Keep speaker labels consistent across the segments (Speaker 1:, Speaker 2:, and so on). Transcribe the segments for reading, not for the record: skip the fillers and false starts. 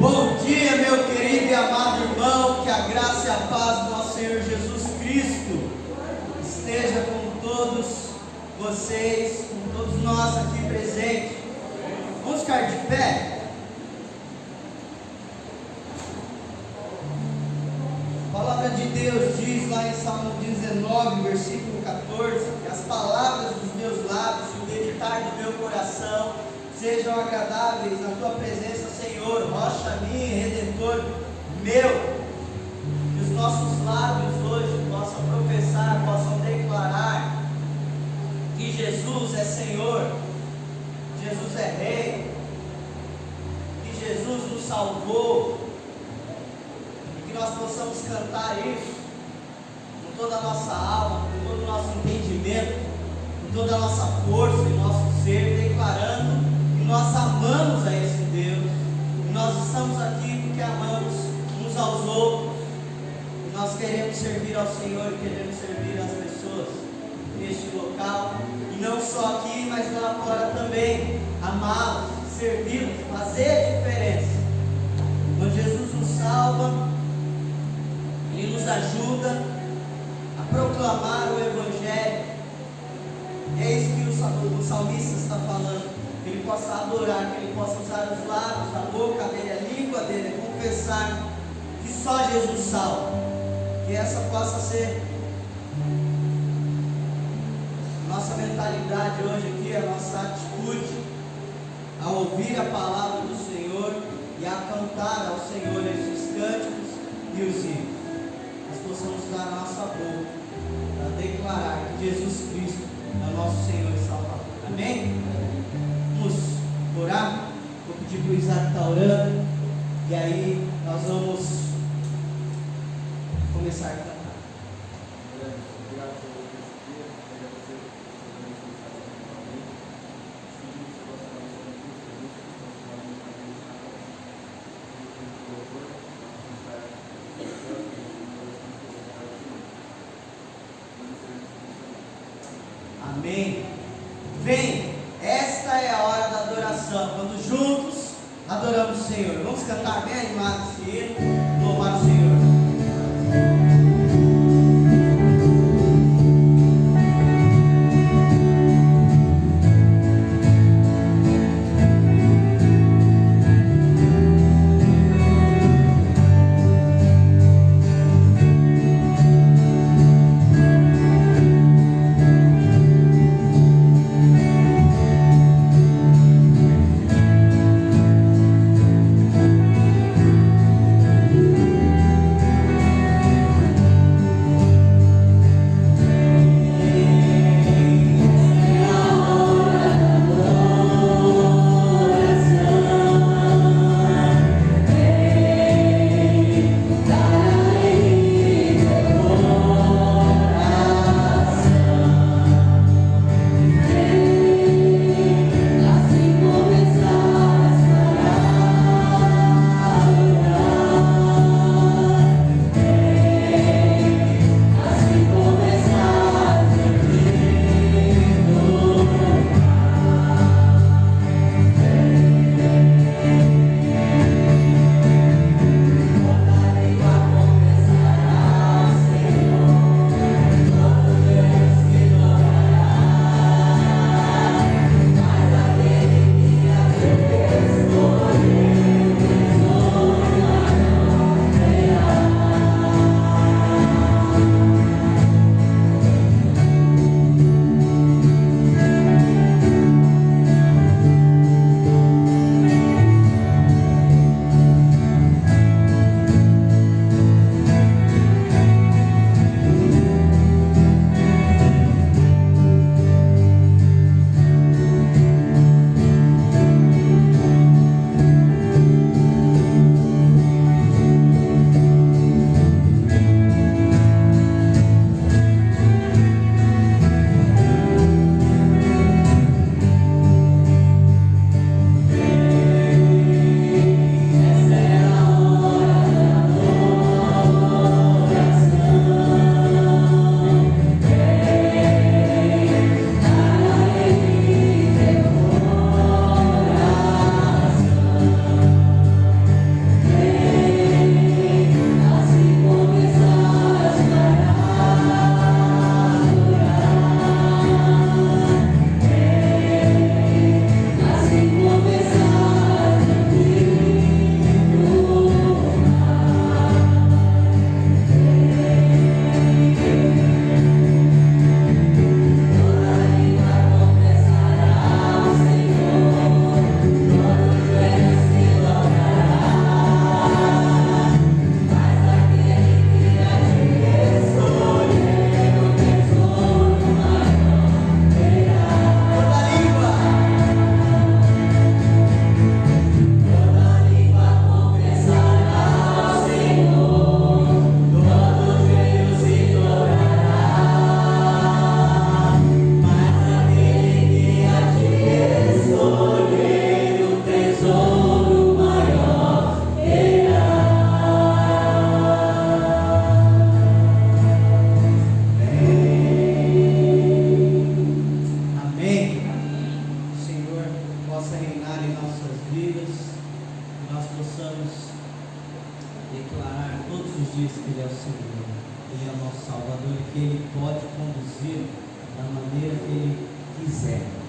Speaker 1: Bom dia, meu querido e amado irmão, que a graça e a paz do nosso Senhor Jesus Cristo esteja com todos vocês, com todos nós aqui presentes. Vamos ficar de pé? A palavra de Deus diz lá em Salmo 19, versículo 14, que as palavras dos meus lábios e o meditar do meu coração sejam agradáveis na tua presença, Senhor, rocha minha e redentor meu. Que os nossos lábios hoje possam professar, possam declarar que Jesus é Senhor, Jesus é Rei, que Jesus nos salvou, e que nós possamos cantar isso com toda a nossa alma, com todo o nosso entendimento, com toda a nossa força e nosso ser, declarando que nós amamos a esse Deus, e nós estamos aqui porque amamos uns aos outros, e nós queremos servir ao Senhor, queremos servir às pessoas neste local, e não só aqui, mas lá fora também, amá-los, servi-los, fazer a diferença. Quando Jesus nos salva, Ele nos ajuda a proclamar o Evangelho. É isso que o salmista está falando, que ele possa adorar, que ele possa usar os lábios, a boca dele, a língua dele, confessar que só Jesus salva, que essa possa ser nossa mentalidade hoje aqui, a nossa atitude ao ouvir a palavra do Senhor e a cantar ao Senhor esses cânticos e os hinos. Nós possamos usar a nossa boca para declarar que Jesus Cristo é o nosso Senhor e Salvador. Amém? Vamos orar. Vou pedir para o Isaac estar orando, e aí nós vamos começar a cantar. Amém. Vem, esta é a hora da adoração, quando juntos adoramos o Senhor. Vamos cantar bem animados esse hino, louvar o Senhor. reinar em nossas vidas, que nós possamos declarar todos os dias que Ele é o Senhor, Ele é o nosso Salvador e que Ele pode conduzir da maneira que Ele quiser.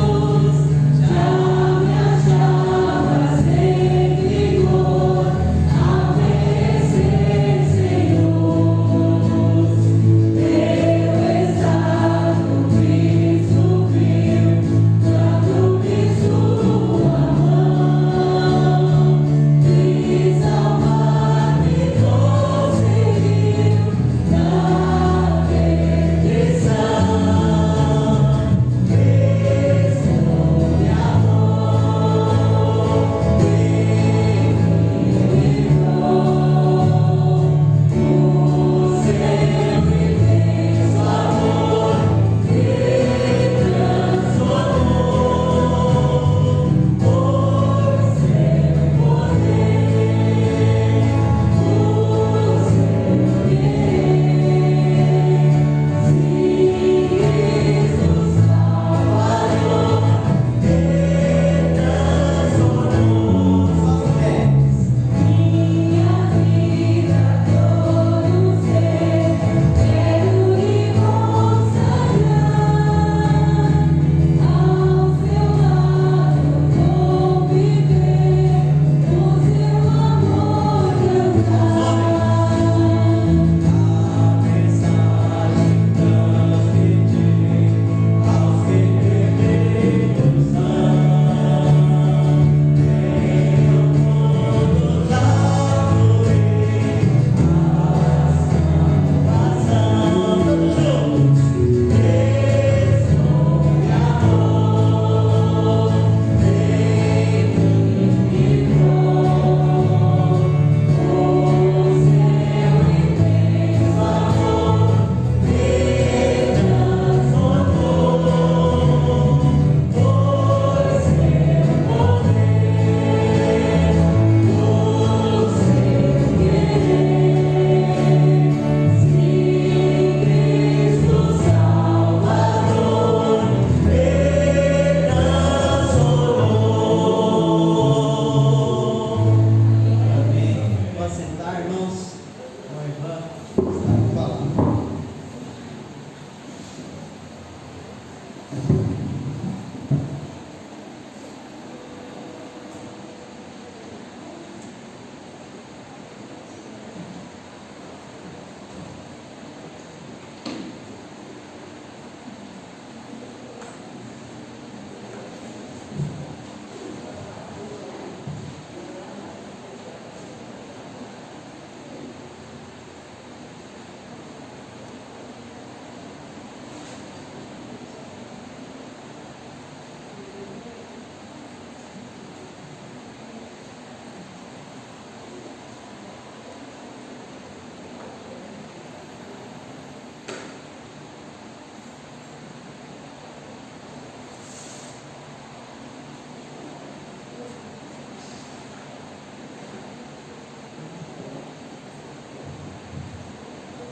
Speaker 2: Jesus, já me achava.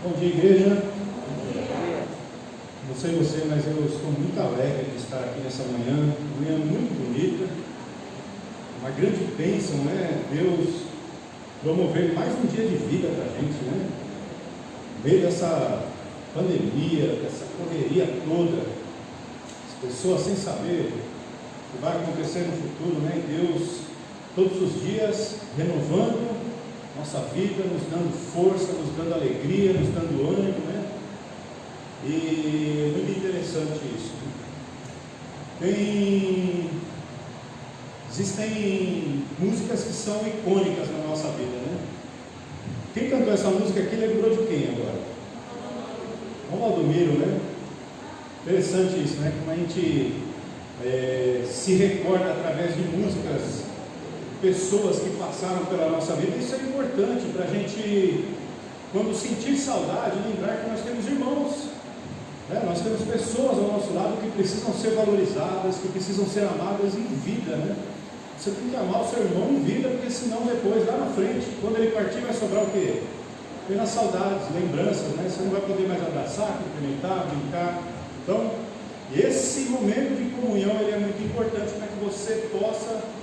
Speaker 2: Bom dia, igreja. Não sei você, mas eu estou muito alegre de estar aqui nessa manhã muito bonita, uma grande bênção, né? Deus promover mais um dia de vida para a gente, né? No meio dessa pandemia, dessa correria toda, as pessoas sem saber o que vai acontecer no futuro, né? Deus, todos os dias, renovando nossa vida, nos dando força, nos dando alegria, nos dando ânimo, né? E é muito interessante isso. Existem músicas que são icônicas na nossa vida, né? Quem cantou essa música aqui lembrou de quem agora? O Valdomiro, né? Interessante isso, né? Como a gente se recorda através de músicas, pessoas que passaram pela nossa vida. Isso é importante para a gente, quando sentir saudade, lembrar que nós temos irmãos, né? Nós temos pessoas ao nosso lado que precisam ser valorizadas, que precisam ser amadas em vida, né? Você tem que amar o seu irmão em vida, porque senão depois, lá na frente, quando ele partir, vai sobrar o quê? Apenas saudades, lembranças, né? Você não vai poder mais abraçar, cumprimentar, brincar. Então, esse momento de comunhão, ele é muito importante para que você possa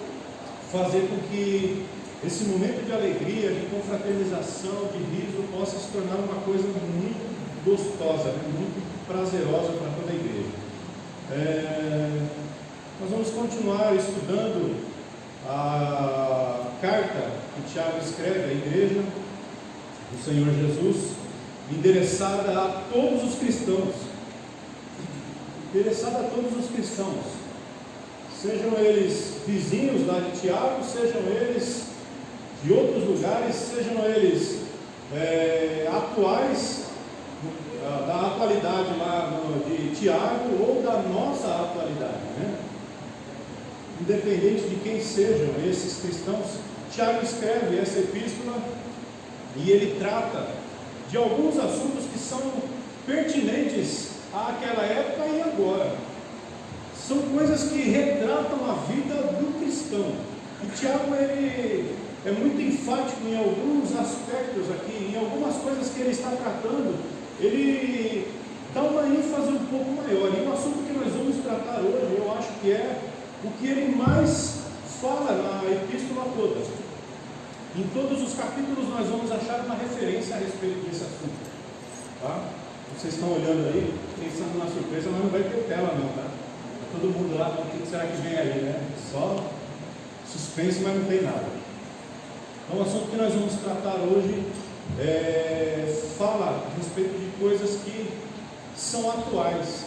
Speaker 2: fazer com que esse momento de alegria, de confraternização, de riso, possa se tornar uma coisa muito gostosa, né? Muito prazerosa para toda a igreja. Nós vamos continuar estudando a carta que Tiago escreve à igreja do Senhor Jesus, endereçada a todos os cristãos, sejam eles vizinhos lá de Tiago, sejam eles de outros lugares, sejam eles atuais, da atualidade lá de Tiago, ou da nossa atualidade, né? Independente de quem sejam esses cristãos, Tiago escreve essa epístola e ele trata de alguns assuntos que são pertinentes àquela época e agora. São coisas que retratam a vida do cristão. E Tiago, ele é muito enfático em alguns aspectos aqui, em algumas coisas que ele está tratando, ele dá uma ênfase um pouco maior. E o assunto que nós vamos tratar hoje, eu acho que é o que ele mais fala na epístola toda. Em todos os capítulos nós vamos achar uma referência a respeito desse assunto, tá? Vocês estão olhando aí, pensando na surpresa, mas não vai ter tela não, tá? Todo mundo lá, o que será que vem aí, né? Só suspense, mas não tem nada. Então, o assunto que nós vamos tratar hoje fala a respeito de coisas que são atuais.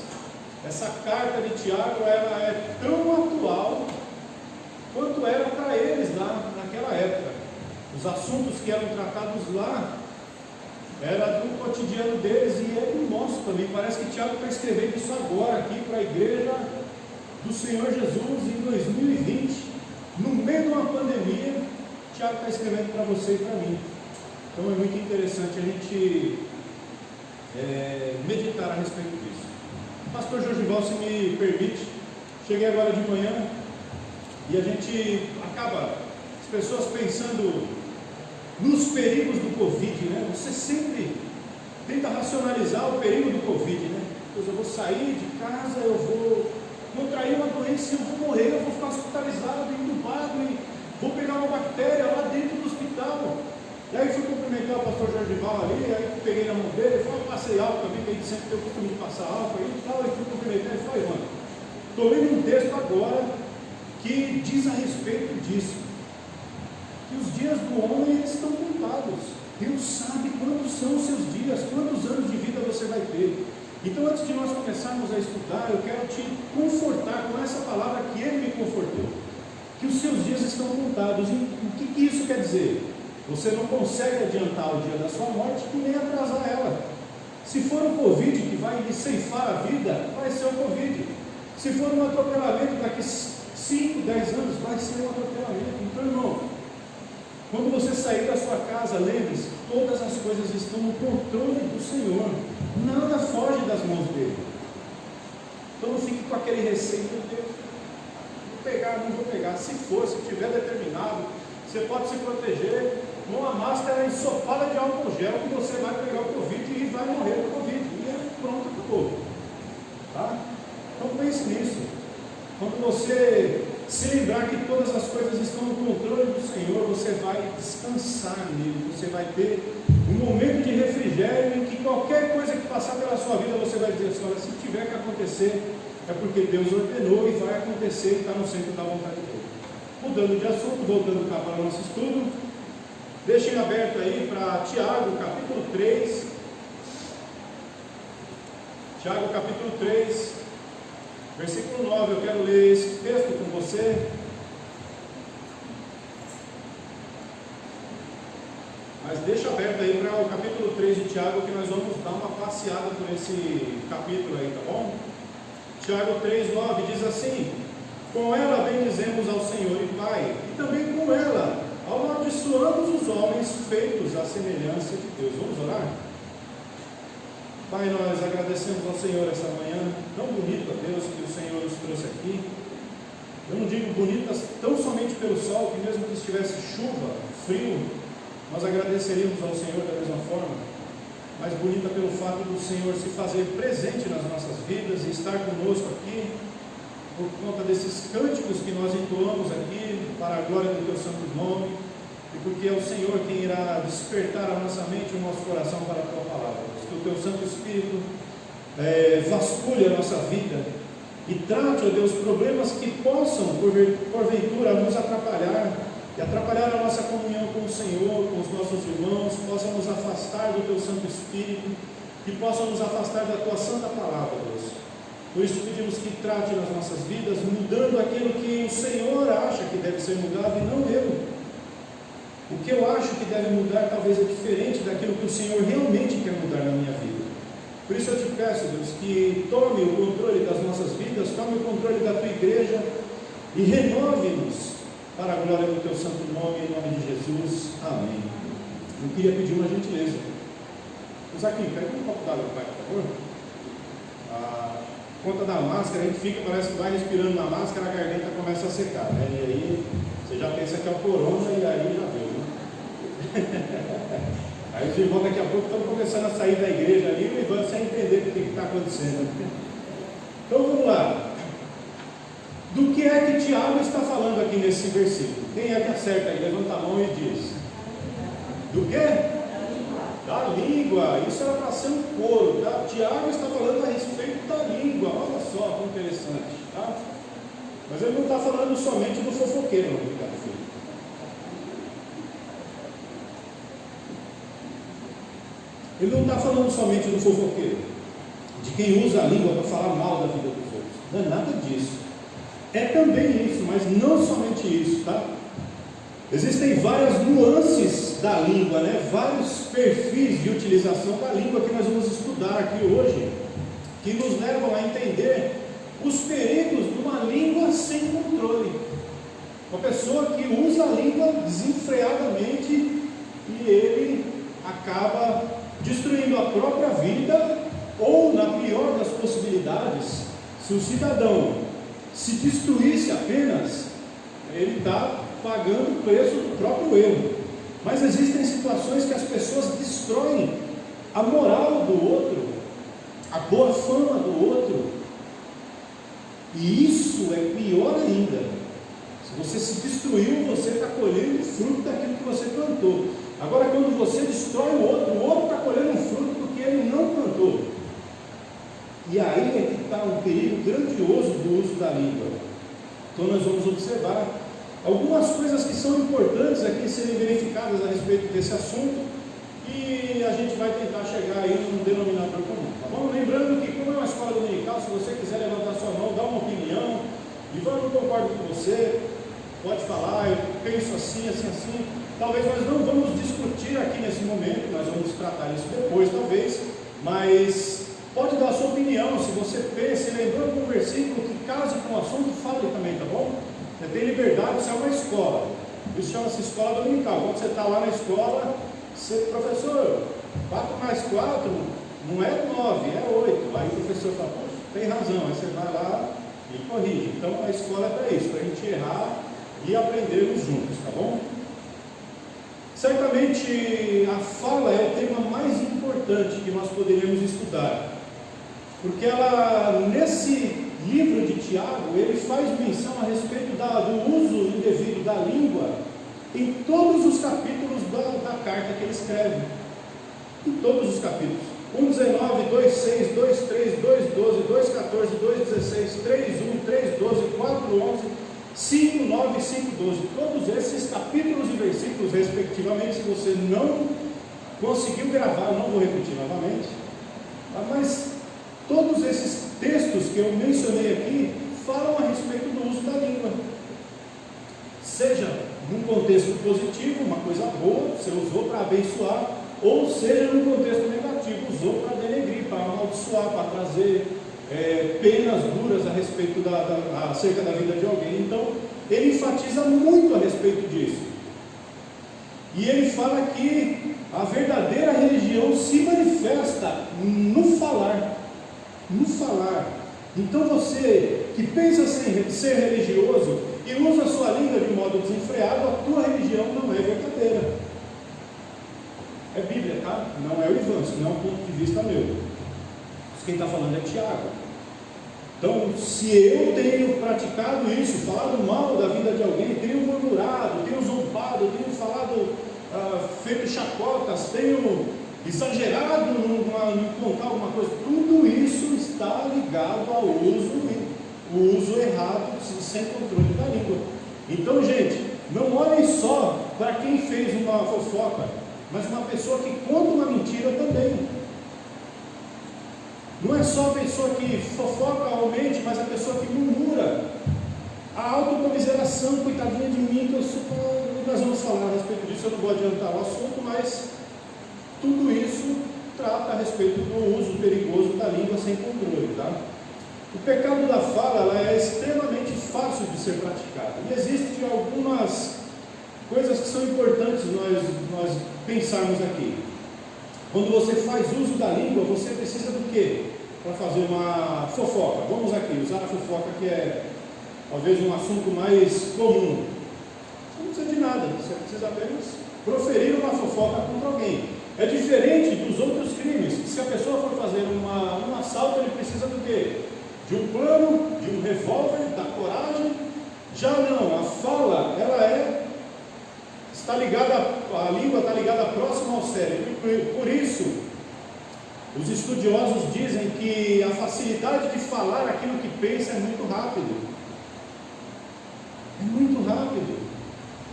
Speaker 2: Essa carta de Tiago, ela é tão atual quanto era para eles lá naquela época. Os assuntos que eram tratados lá era do cotidiano deles e é do nosso também. Parece que Tiago está escrevendo isso agora aqui para a igreja do Senhor Jesus em 2020, no meio de uma pandemia. Tiago está escrevendo para você e para mim. Então é muito interessante a gente meditar a respeito disso. Pastor Jorgival, se me permite, cheguei agora de manhã e a gente acaba, as pessoas pensando nos perigos do Covid, né? Você sempre tenta racionalizar o perigo do Covid, né? Pois eu vou sair de casa, eu vou contrair uma doença e eu vou morrer, eu vou ficar hospitalizado, entubado e vou pegar uma bactéria lá dentro do hospital. E aí fui cumprimentar o pastor Jorgival ali, aí peguei na mão dele, falei, passei álcool também, que a gente sempre tem o costume de passar álcool aí e tal, e fui cumprimentar e falei, mano, estou lendo um texto agora que diz a respeito disso, que os dias do homem eles estão contados. Deus sabe quantos são os seus dias, quantos anos de vida você vai ter. Então, antes de nós começarmos a estudar, eu quero te confortar com essa palavra que ele me confortou, que os seus dias estão contados. E o que isso quer dizer? Você não consegue adiantar o dia da sua morte e nem atrasar ela. Se for o Covid que vai lhe ceifar a vida, vai ser o Covid. Se for um atropelamento daqui 5, 10 anos, vai ser um atropelamento. Então, irmão, quando você sair da sua casa, lembre-se, todas as coisas estão no controle do Senhor. Nada foge das mãos dele. Então não fique com aquele receio, meu Deus, vou pegar, não vou pegar. Se for, se tiver determinado, se Você pode se proteger com uma máscara ensopada de álcool gel, que você vai pegar o Covid e vai morrer do Covid. E pronto, acabou. Tá? Então pense nisso. Quando você se lembrar que todas as coisas estão no controle do Senhor, você vai descansar nele, você vai ter um momento de refrigério em que qualquer coisa que passar pela sua vida, você vai dizer assim: olha, se tiver que acontecer, é porque Deus ordenou e vai acontecer e está no centro da vontade dele. Mudando de assunto, voltando cá para o nosso estudo, deixem aberto aí para Tiago, capítulo 3. Tiago, capítulo 3, versículo 9. Eu quero ler esse texto com você. Mas deixa aberto aí para o capítulo 3 de Tiago, que nós vamos dar uma passeada por esse capítulo aí, tá bom? Tiago 3, 9 diz assim: com ela bendizemos ao Senhor e Pai, e também com ela amaldiçoamos os homens feitos à semelhança de Deus. Vamos orar? Pai, nós agradecemos ao Senhor essa manhã tão bonita, Deus, que o Senhor nos trouxe aqui. Eu não digo bonitas tão somente pelo sol, que mesmo que estivesse chuva, frio, nós agradeceríamos ao Senhor da mesma forma, mas bonita pelo fato do Senhor se fazer presente nas nossas vidas e estar conosco aqui, por conta desses cânticos que nós entoamos aqui, para a glória do Teu santo nome, e porque é o Senhor quem irá despertar a nossa mente e o nosso coração para a Tua palavra. Que o Teu Santo Espírito vasculhe a nossa vida e trate, ó Deus, problemas que possam, porventura, nos atrapalhar, e atrapalhar a nossa comunhão com o Senhor, com os nossos irmãos, possam nos afastar do Teu Santo Espírito, que possam nos afastar da Tua Santa Palavra, Deus. Por isso pedimos que trate nas nossas vidas, mudando aquilo que o Senhor acha que deve ser mudado e não eu. O que eu acho que deve mudar talvez é diferente daquilo que o Senhor realmente quer mudar na minha vida. Por isso eu te peço, Deus, que tome o controle das nossas vidas, tome o controle da Tua igreja e renove-nos para a glória do Teu santo nome, em nome de Jesus. Amém. Eu queria pedir uma gentileza. Zaquinho, pega um copo d'água, pai, por favor. Por conta da máscara, a gente fica, parece que vai respirando na máscara, a garganta começa a secar, né? E aí você já pensa que é o corona e aí já veio, né? Aí os irmãos daqui a pouco estão começando a sair da igreja ali e vão sem entender o que está acontecendo. Então vamos lá. Do que é que Tiago está falando aqui nesse versículo? Quem é que acerta aí? Levanta a mão e diz. Do quê? Da língua. Isso era para ser um coro, tá? Tiago está falando a respeito da língua. Olha só que interessante, tá? Mas ele não está falando somente do fofoqueiro, não, Ricardo Filho. Ele não está falando somente do fofoqueiro, de quem usa a língua para falar mal da vida dos outros. Não é nada disso. É também isso, mas não somente isso, tá? Existem várias nuances da língua, né? Vários perfis de utilização da língua que nós vamos estudar aqui hoje, que nos levam a entender os perigos de uma língua sem controle. Uma pessoa que usa a língua desenfreadamente e ele acaba destruindo a própria vida, ou, na pior das possibilidades, se o cidadão se destruísse apenas, ele está pagando o preço do próprio erro. Mas existem situações que as pessoas destroem a moral do outro, a boa fama do outro, e isso é pior ainda. Se você se destruiu, você está colhendo o fruto daquilo que você plantou. Agora, quando você destrói o outro está colhendo um fruto do que ele não plantou. E aí é que está um perigo grandioso do uso da língua. Então nós vamos observar algumas coisas que são importantes aqui serem verificadas a respeito desse assunto, e a gente vai tentar chegar aí num denominador comum, tá bom? Lembrando que, como é uma escola dominical, se você quiser levantar sua mão, dar uma opinião, e eu não concordo com você, pode falar, eu penso assim, assim, assim. Talvez nós não vamos discutir aqui nesse momento, nós vamos tratar isso depois, talvez, mas pode dar a sua opinião, se você pensa, lembrando de um versículo que case com o assunto, fale também, tá bom? Você tem liberdade, isso é uma escola, isso chama-se escola dominical. Quando você está lá na escola, você, professor, 4 mais 4 não é 9, é 8. Aí o professor fala, poxa, tem razão, aí você vai lá e corrige. Então a escola é para isso, para a gente errar e aprendermos juntos, tá bom? Certamente a fala é o tema mais importante que nós poderíamos estudar, porque ela, nesse livro de Tiago, ele faz menção a respeito do uso indevido da língua em todos os capítulos da carta que ele escreve, em todos os capítulos, 1:19, 2:6, 2:3, 2:12, 2:14, 2:16, 3:1, 3:12, 4:11, 5:9 e 5:12, todos esses capítulos e versículos respectivamente. Se você não conseguiu gravar, eu não vou repetir novamente, mas todos esses textos que eu mencionei aqui falam a respeito do uso da língua, seja num contexto positivo, uma coisa boa, você usou para abençoar, ou seja num contexto negativo, usou para denegrir, para amaldiçoar, para trazer penas duras a respeito acerca da vida de alguém. Então ele enfatiza muito a respeito disso, e ele fala que a verdadeira religião se manifesta no falar. Então você que pensa ser religioso e usa a sua língua de modo desenfreado, a tua religião não é verdadeira. É Bíblia, tá? Não é o Ivan, isso não é um ponto de vista meu. Quem está falando é Tiago. Então, se eu tenho praticado isso, falado mal da vida de alguém, tenho murmurado, tenho zombado, tenho falado, feito chacotas, tenho exagerado em contar alguma coisa, tudo isso está ligado ao uso errado, sem controle da língua. Então, gente, não olhem só para quem fez uma fofoca, mas uma pessoa que conta uma mentira também. Não é só a pessoa que fofoca ou mente, mas a pessoa que murmura. A autocomiseração, coitadinha de mim, nós vamos falar a respeito disso, eu não vou adiantar o assunto, mas tudo isso trata a respeito do uso perigoso da língua sem controle, tá? O pecado da fala, ela é extremamente fácil de ser praticada. E existem algumas coisas que são importantes nós pensarmos aqui. Quando você faz uso da língua, você precisa do quê? Para fazer uma fofoca. Vamos aqui, usar a fofoca que é talvez um assunto mais comum. Você não precisa de nada, você precisa apenas proferir uma fofoca contra alguém. É diferente dos outros crimes. Se a pessoa for fazer um assalto, ele precisa do quê? De um plano, de um revólver, da coragem. Já não, a fala, a língua está ligada próximo ao cérebro. Por isso, os estudiosos dizem que a facilidade de falar aquilo que pensa é muito rápido. É muito rápido.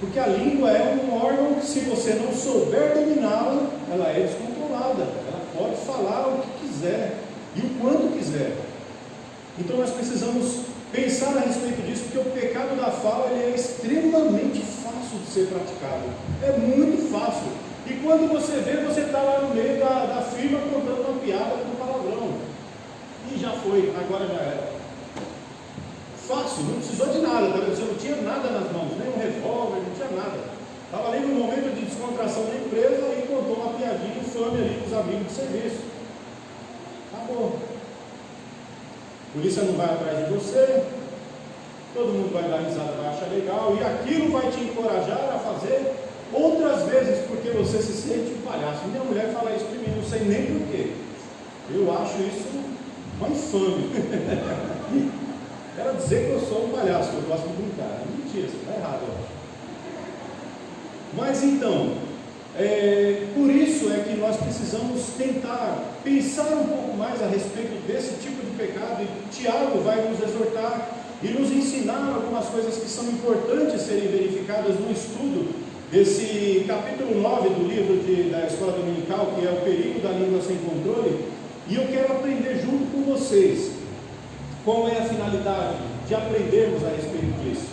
Speaker 2: Porque a língua é um órgão que, se você não souber dominá-la, ela é descontrolada. Ela pode falar o que quiser e o quanto quiser. Então nós precisamos pensar a respeito disso, porque o pecado da fala ele é extremamente fácil de ser praticado. É muito fácil. E quando você vê, você está lá no meio da firma contando uma piada com palavrão. E já foi, agora já era. Fácil, não precisou de nada, você não tinha nada nas mãos, nem um revólver, não tinha nada. Estava ali no momento de descontração da empresa e contou uma piadinha infame ali com os amigos de serviço. Acabou. A polícia não vai atrás de você, todo mundo vai dar risada, vai achar legal, e aquilo vai te encorajar a fazer outras vezes, porque você se sente um palhaço. Minha mulher fala isso de mim, não sei nem porquê. Eu acho isso uma infame. Ela dizer que eu sou um palhaço, que eu gosto de brincar. É mentira, isso está errado, eu acho. Mas então, por isso é que nós precisamos tentar pensar um pouco mais a respeito desse tipo de pecado, e Tiago vai nos exortar e nos ensinar algumas coisas que são importantes serem verificadas no estudo desse capítulo 9 do livro da Escola Dominical, que é o perigo da língua sem controle. E eu quero aprender junto com vocês qual é a finalidade de aprendermos a respeito disso.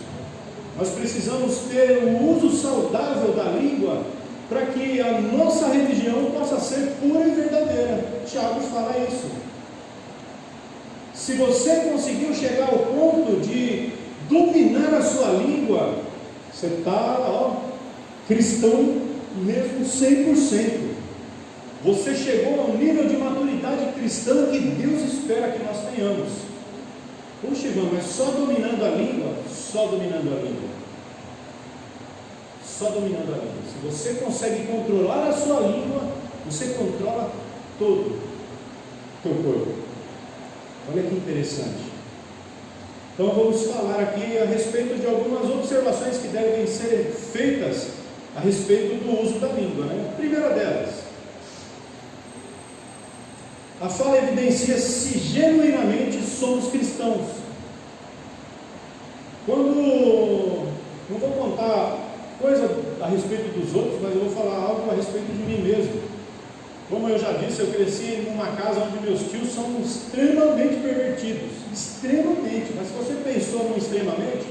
Speaker 2: Nós precisamos ter um uso saudável da língua para que a nossa religião possa ser pura e verdadeira. Tiago fala isso. Se você conseguiu chegar ao ponto de dominar a sua língua, você está cristão mesmo 100%. Você chegou ao nível de maturidade cristã que Deus espera que nós tenhamos. Puxa, Ivan, mas só dominando a língua? Só dominando a língua. Só dominando a língua. Se você consegue controlar a sua língua, você controla todo o teu corpo. Olha que interessante. Então vamos falar aqui a respeito de algumas observações que devem ser feitas a respeito do uso da língua, né? A primeira delas, a fala evidencia se genuinamente somos cristãos. Quando, não vou contar coisa a respeito dos outros, mas eu vou falar algo a respeito de mim mesmo. Como eu já disse, eu cresci numa casa onde meus tios são extremamente pervertidos, extremamente, mas se você pensou no extremamente,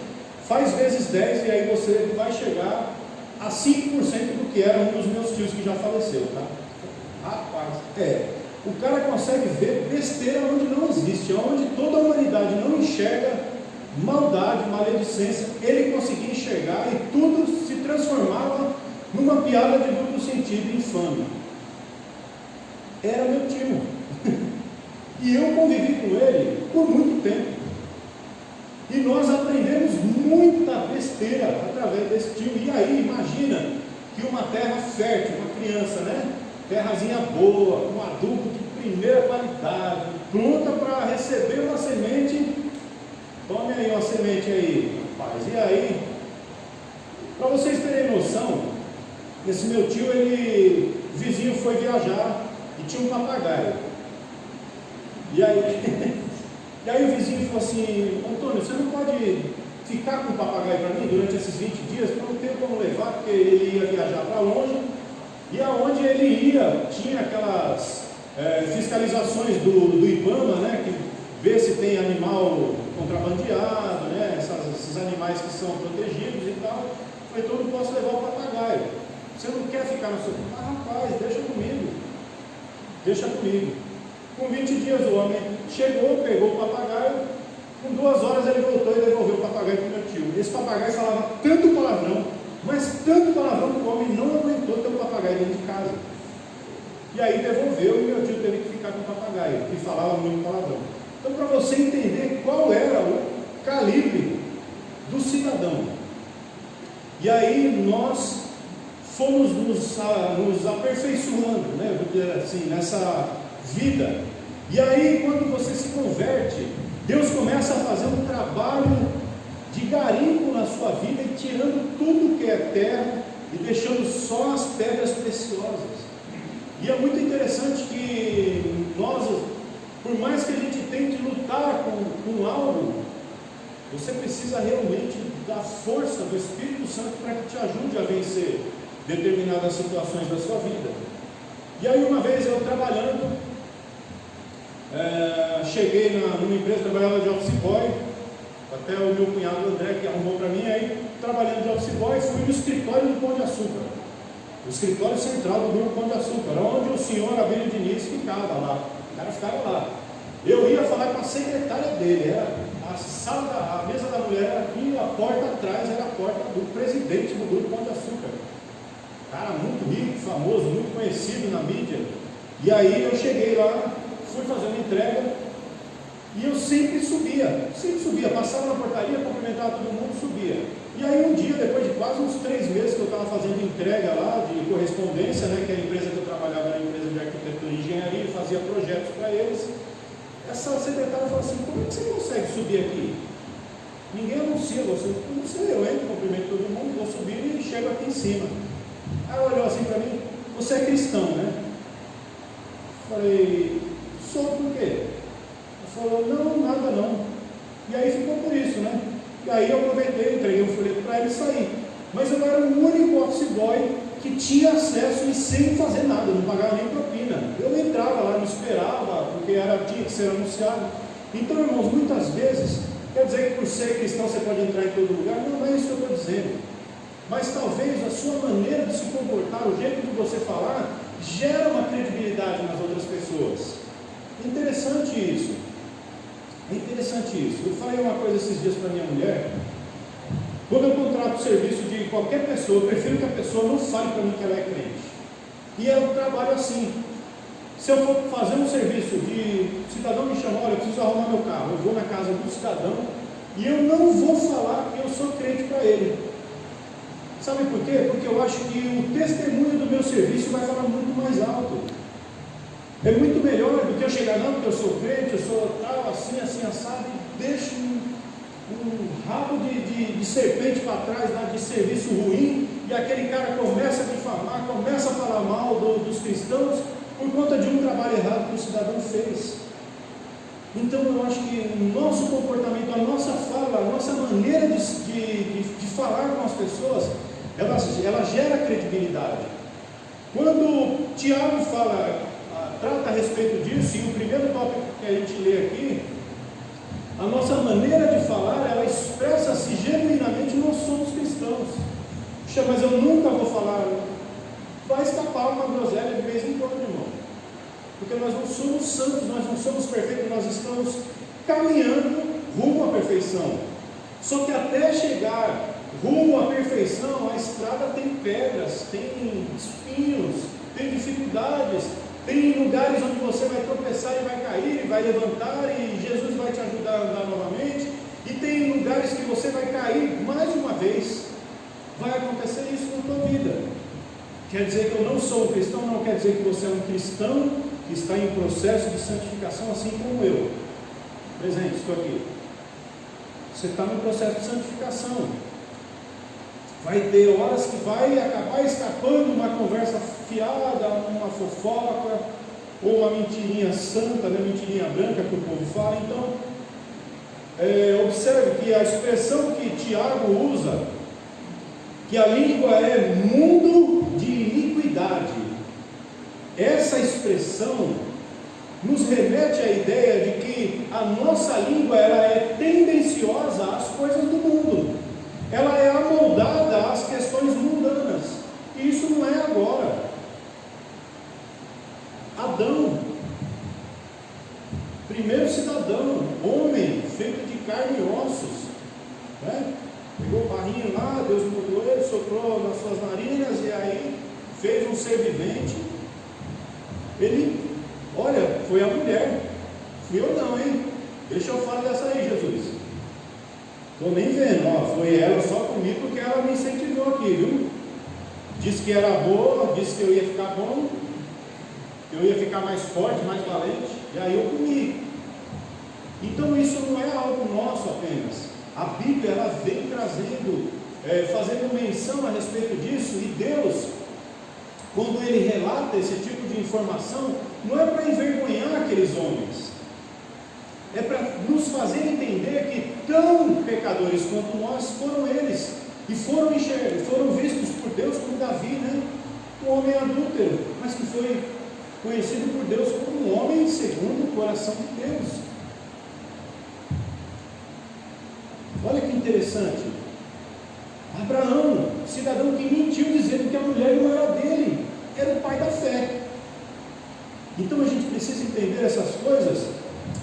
Speaker 2: faz vezes 10 e aí você vai chegar a 5% do que era um dos meus tios que já faleceu, tá? Rapaz, o cara consegue ver besteira onde não existe, onde toda a humanidade não enxerga maldade, maledicência, ele conseguia enxergar e tudo se transformava numa piada de duplo sentido, infame. Era meu tio. E eu convivi com ele por muito tempo. E nós aprendemos muita besteira através desse tio. E aí, imagina que uma terra fértil, uma criança, né? Terrazinha boa, com adubo de primeira qualidade, pronta para receber uma semente. Tome aí uma semente aí, rapaz. E aí, para vocês terem noção, esse meu tio, vizinho foi viajar e tinha um papagaio. E aí o vizinho falou assim: Antônio, você não pode ficar com o papagaio para mim durante esses 20 dias? Porque eu não tenho como levar, porque ele ia viajar para longe. E aonde ele ia, tinha aquelas fiscalizações do IBAMA, né, que vê se tem animal contrabandeado, né, esses animais que são protegidos e tal. Eu falei: então eu não posso levar o papagaio. Você não quer ficar no seu... rapaz, deixa comigo. Com 20 dias o homem chegou, pegou o papagaio, com 2 horas ele voltou e devolveu o papagaio para o meu tio. Esse papagaio falava tanto palavrão, mas tanto palavrão que o homem não aguentou ter o papagaio dentro de casa. E aí devolveu e meu tio teve que ficar com o papagaio, que falava muito palavrão. Então, para você entender qual era o calibre do cidadão. E aí nós fomos nos aperfeiçoando, né, assim, nessa vida. E aí, quando você se converte, Deus começa a fazer um trabalho de garimpo na sua vida e tirando tudo que é terra e deixando só as pedras preciosas. E é muito interessante que nós, por mais que a gente tente lutar com algo, você precisa realmente da força do Espírito Santo para que te ajude a vencer determinadas situações da sua vida. E aí uma vez eu trabalhando, cheguei numa empresa, trabalhava de office boy, até o meu cunhado André que arrumou para mim, aí trabalhando de office boy, fui no escritório do Pão de Açúcar, o escritório central do Grupo Pão de Açúcar, onde o senhor Abílio Diniz ficava lá, o cara ficava lá. Eu ia falar com a secretária dele, era a mesa da mulher era aqui, a porta atrás era a porta do presidente do Grupo Pão de Açúcar. Cara muito rico, famoso, muito conhecido na mídia. E aí eu cheguei lá, fui fazer uma entrega, e eu sempre subia, passava na portaria, cumprimentava todo mundo, subia. E aí um dia, depois de quase uns 3 meses que eu estava fazendo entrega lá, de correspondência, né, que a empresa que eu trabalhava era a empresa de arquitetura e engenharia, fazia projetos para eles, essa secretária falou assim: como é que você consegue subir aqui? Ninguém anuncia você. Não sei, eu entro, cumprimento todo mundo, vou subir e chego aqui em cima. Aí ela olhou assim para mim: você é cristão, né? Falei: sou, por quê? Ela falou: não, nada não. E aí ficou por isso, né? E aí eu aproveitei, entreguei um folheto para ele e saí. Mas eu era o único office boy que tinha acesso e sem fazer nada, não pagava nem propina. Eu entrava lá, não esperava, porque tinha que ser anunciado. Então, irmãos, muitas vezes, quer dizer que por ser cristão você pode entrar em todo lugar? Não é isso que eu estou dizendo. Mas talvez a sua maneira de se comportar, o jeito de você falar, gera uma credibilidade nas outras pessoas. Interessante isso. É interessante isso. Eu falei uma coisa esses dias para minha mulher. Quando eu contrato o serviço de qualquer pessoa, eu prefiro que a pessoa não fale para mim que ela é crente. E eu trabalho assim. Se eu for fazer um serviço de cidadão me chama: olha, eu preciso arrumar meu carro, eu vou na casa do cidadão e eu não vou falar que eu sou crente para ele. Sabe por quê? Porque eu acho que o testemunho do meu serviço vai falar muito mais alto. É muito melhor do que eu chegar, não, porque eu sou crente, eu sou tal, assim, assim, assado, e deixo um rabo de serpente para trás, lá, de serviço ruim, e aquele cara começa a difamar, começa a falar mal dos cristãos, por conta de um trabalho errado que o cidadão fez. Então eu acho que o nosso comportamento, a nossa fala, a nossa maneira de falar com as pessoas, ela gera credibilidade. Quando Tiago trata a respeito disso, e o primeiro tópico que a gente lê aqui, a nossa maneira de falar, ela expressa se genuinamente nós somos cristãos. Puxa, mas eu nunca vou falar. Vai escapar uma groselha de vez em quando, irmão, porque nós não somos santos, nós não somos perfeitos, nós estamos caminhando rumo à perfeição. Só que até chegar rumo à perfeição, a estrada tem pedras, tem espinhos, tem dificuldades, tem lugares onde você vai tropeçar e vai cair, e vai levantar, e Jesus vai te ajudar a andar novamente, e tem lugares que você vai cair mais uma vez. Vai acontecer isso na tua vida. Quer dizer que eu não sou um cristão? Não quer dizer que você é um cristão que está em processo de santificação, assim como eu. Presente, estou aqui. Você está no processo de santificação. Vai ter horas que vai acabar escapando uma conversa fiada, uma fofoca, ou uma mentirinha santa, né? Mentirinha branca que o povo fala. Então, observe que a expressão que Tiago usa, que a língua é mundo de iniquidade, essa expressão nos remete à ideia de que a nossa língua ela é tendenciosa às coisas do mundo, ela é amoldada às questões mundanas, e isso não é agora. Adão, primeiro cidadão, homem, feito de carne e ossos, né? Pegou o barrinho lá, Deus mudou ele, soprou nas suas narinas, e aí fez um ser vivente. Ele, olha, foi a mulher, fui eu não, hein? Deixa eu falar dessa aí, Jesus. Estou nem vendo, ó, foi ela, só comi porque ela me incentivou aqui, viu? Disse que era boa, disse que eu ia ficar bom, que eu ia ficar mais forte, mais valente, e aí eu comi. Então isso não é algo nosso apenas. A Bíblia ela vem trazendo, fazendo menção a respeito disso, e Deus, quando Ele relata esse tipo de informação, não é para envergonhar aqueles homens, é para nos fazer entender que tão pecadores quanto nós foram eles, e foram vistos por Deus como Davi, né? Um homem adúltero, mas que foi conhecido por Deus como um homem segundo o coração de Deus. Olha que interessante, Abraão, cidadão que mentiu dizendo que a mulher não era dele, era o pai da fé. Então a gente precisa entender essas coisas,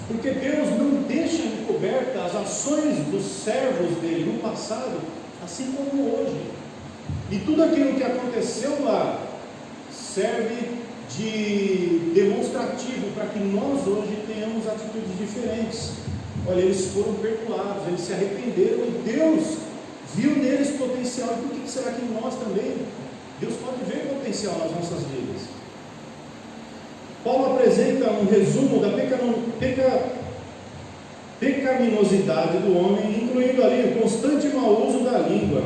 Speaker 2: porque Deus não deixa encoberta as ações dos servos dele no passado, assim como hoje. E tudo aquilo que aconteceu lá serve de demonstrativo para que nós hoje tenhamos atitudes diferentes. Olha, eles foram perdoados, eles se arrependeram e Deus viu neles potencial. E por que será que nós também? Deus pode ver potencial nas nossas vidas. Paulo apresenta um resumo da pecaminosidade do homem, incluindo ali o constante mau uso da língua,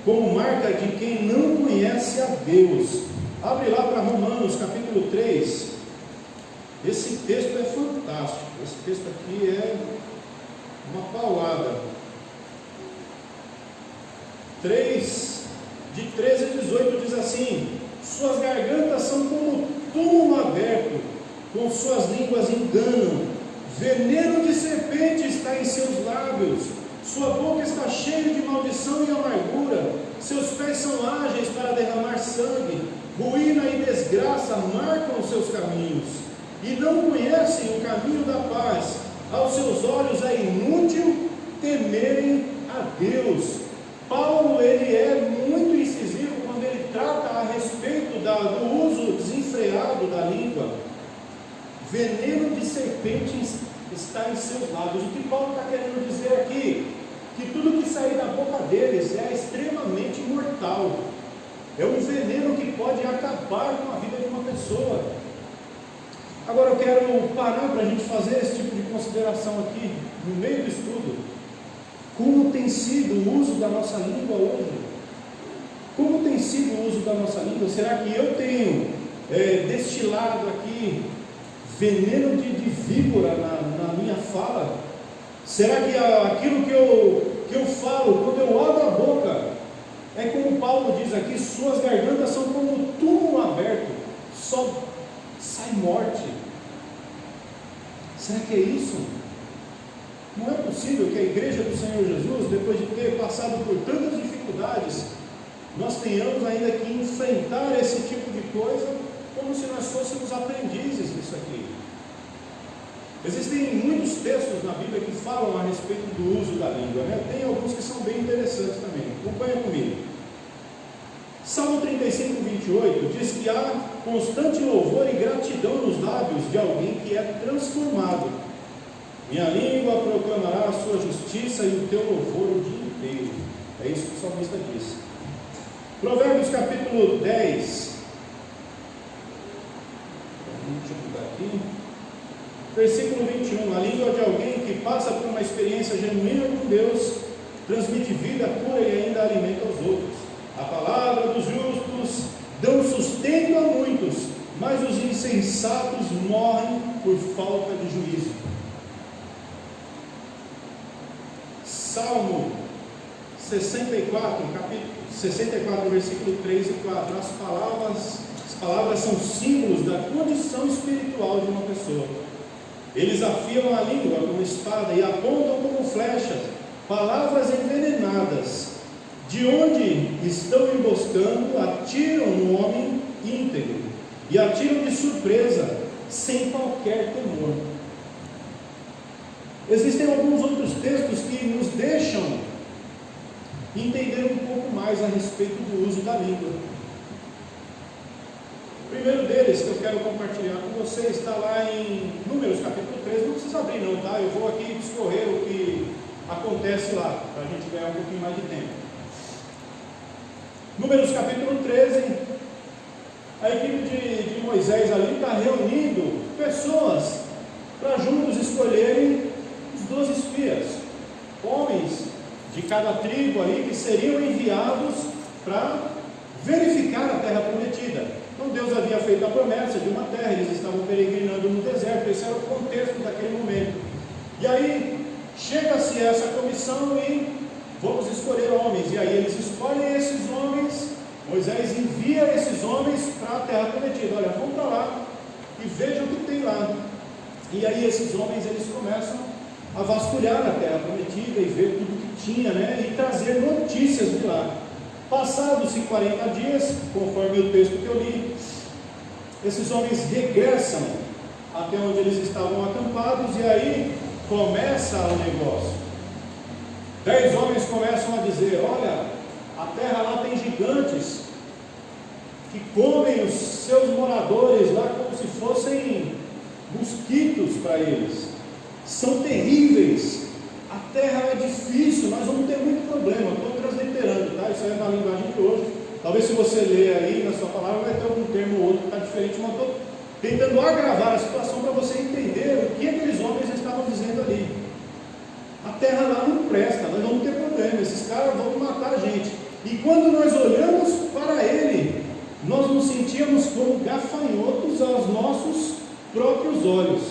Speaker 2: como marca de quem não conhece a Deus. Abre lá para Romanos capítulo 3. Esse texto é fantástico. Esse texto aqui é uma paulada. 3, de 13 a 18 diz assim: suas gargantas são como túmulo aberto, com suas línguas enganam, veneno de serpente está em seus lábios, sua boca está cheia de maldição e amargura, seus pés são ágeis para derramar sangue, ruína e desgraça marcam os seus caminhos, e não conhecem o caminho da paz. Aos seus olhos é inútil temerem a Deus. Paulo ele é muito incisivo quando ele trata a respeito do uso desenfreado da língua. Veneno de serpente está em seus lábios. O que Paulo está querendo dizer aqui que tudo que sair da boca deles é extremamente mortal. É um veneno que pode acabar com a vida de uma pessoa. Agora eu quero parar para a gente fazer esse tipo de consideração aqui, no meio do estudo. Como tem sido o uso da nossa língua hoje? Como tem sido o uso da nossa língua? Será que eu tenho destilado aqui veneno de víbora na minha fala? Será que aquilo que eu falo, quando eu abro a boca, é como Paulo diz aqui, suas gargantas são como túmulo aberto, só sai morte? Será que é isso? Não é possível que a igreja do Senhor Jesus, depois de ter passado por tantas dificuldades, nós tenhamos ainda que enfrentar esse tipo de coisa como se nós fôssemos aprendizes nisso aqui. Existem muitos textos na Bíblia que falam a respeito do uso da língua, né? Tem alguns que são bem interessantes também. Acompanha comigo. Salmo 35, 28 diz que há constante louvor e gratidão nos lábios de alguém que é transformado. Minha língua proclamará a sua justiça e o teu louvor o dia inteiro. É isso que o salmista diz. Provérbios capítulo 10. Deixa eu mudar aqui. Versículo 21. A língua de alguém que passa por uma experiência genuína com Deus transmite vida pura e ainda alimenta os outros. A palavra dos justos dão sustento a muitos, mas os insensatos morrem por falta de juízo. Salmo 64, capítulo 64, versículo 3 e 4. As palavras são símbolos da condição espiritual de uma pessoa. Eles afiam a língua como espada e apontam como flechas, palavras envenenadas. De onde estão emboscando, atiram no homem íntegro e atiram de surpresa, sem qualquer temor. Existem alguns outros textos que nos deixam entender um pouco mais a respeito do uso da língua. O primeiro deles que eu quero compartilhar com vocês está lá em Números capítulo 13. Não precisa abrir não, tá? Eu vou aqui discorrer o que acontece lá, para a gente ganhar um pouquinho mais de tempo. Números capítulo 13, a equipe de Moisés ali está reunindo pessoas para juntos escolherem os 12 espias, homens de cada tribo aí que seriam enviados para verificar a terra prometida. Então Deus havia feito a promessa de uma terra, eles estavam peregrinando no deserto, esse era o contexto daquele momento. E aí chega-se essa comissão e vamos escolher homens, e aí eles escolhem esses homens. Moisés envia esses homens para a terra prometida. Olha, vão para lá e vejam o que tem lá. E aí esses homens, eles começam a vasculhar a terra prometida e ver tudo que tinha, né? E trazer notícias de lá. Passados-se 40 dias, conforme o texto que eu li, esses homens regressam até onde eles estavam acampados, e aí começa o negócio. 10 homens começam a dizer: olha, a terra lá tem gigantes que comem os seus moradores lá como se fossem mosquitos para eles, são terríveis, a terra é difícil, nós vamos ter muito problema. Estou transliterando, tá? Isso aí é uma linguagem de hoje. Talvez se você ler aí na sua palavra vai ter algum termo ou outro que está diferente, mas estou tentando agravar a situação para você entender o que aqueles homens estavam dizendo ali. A terra lá não presta, nós vamos ter problema, esses caras vão matar a gente. E quando nós olhamos para ele, nós nos sentíamos como gafanhotos aos nossos próprios olhos.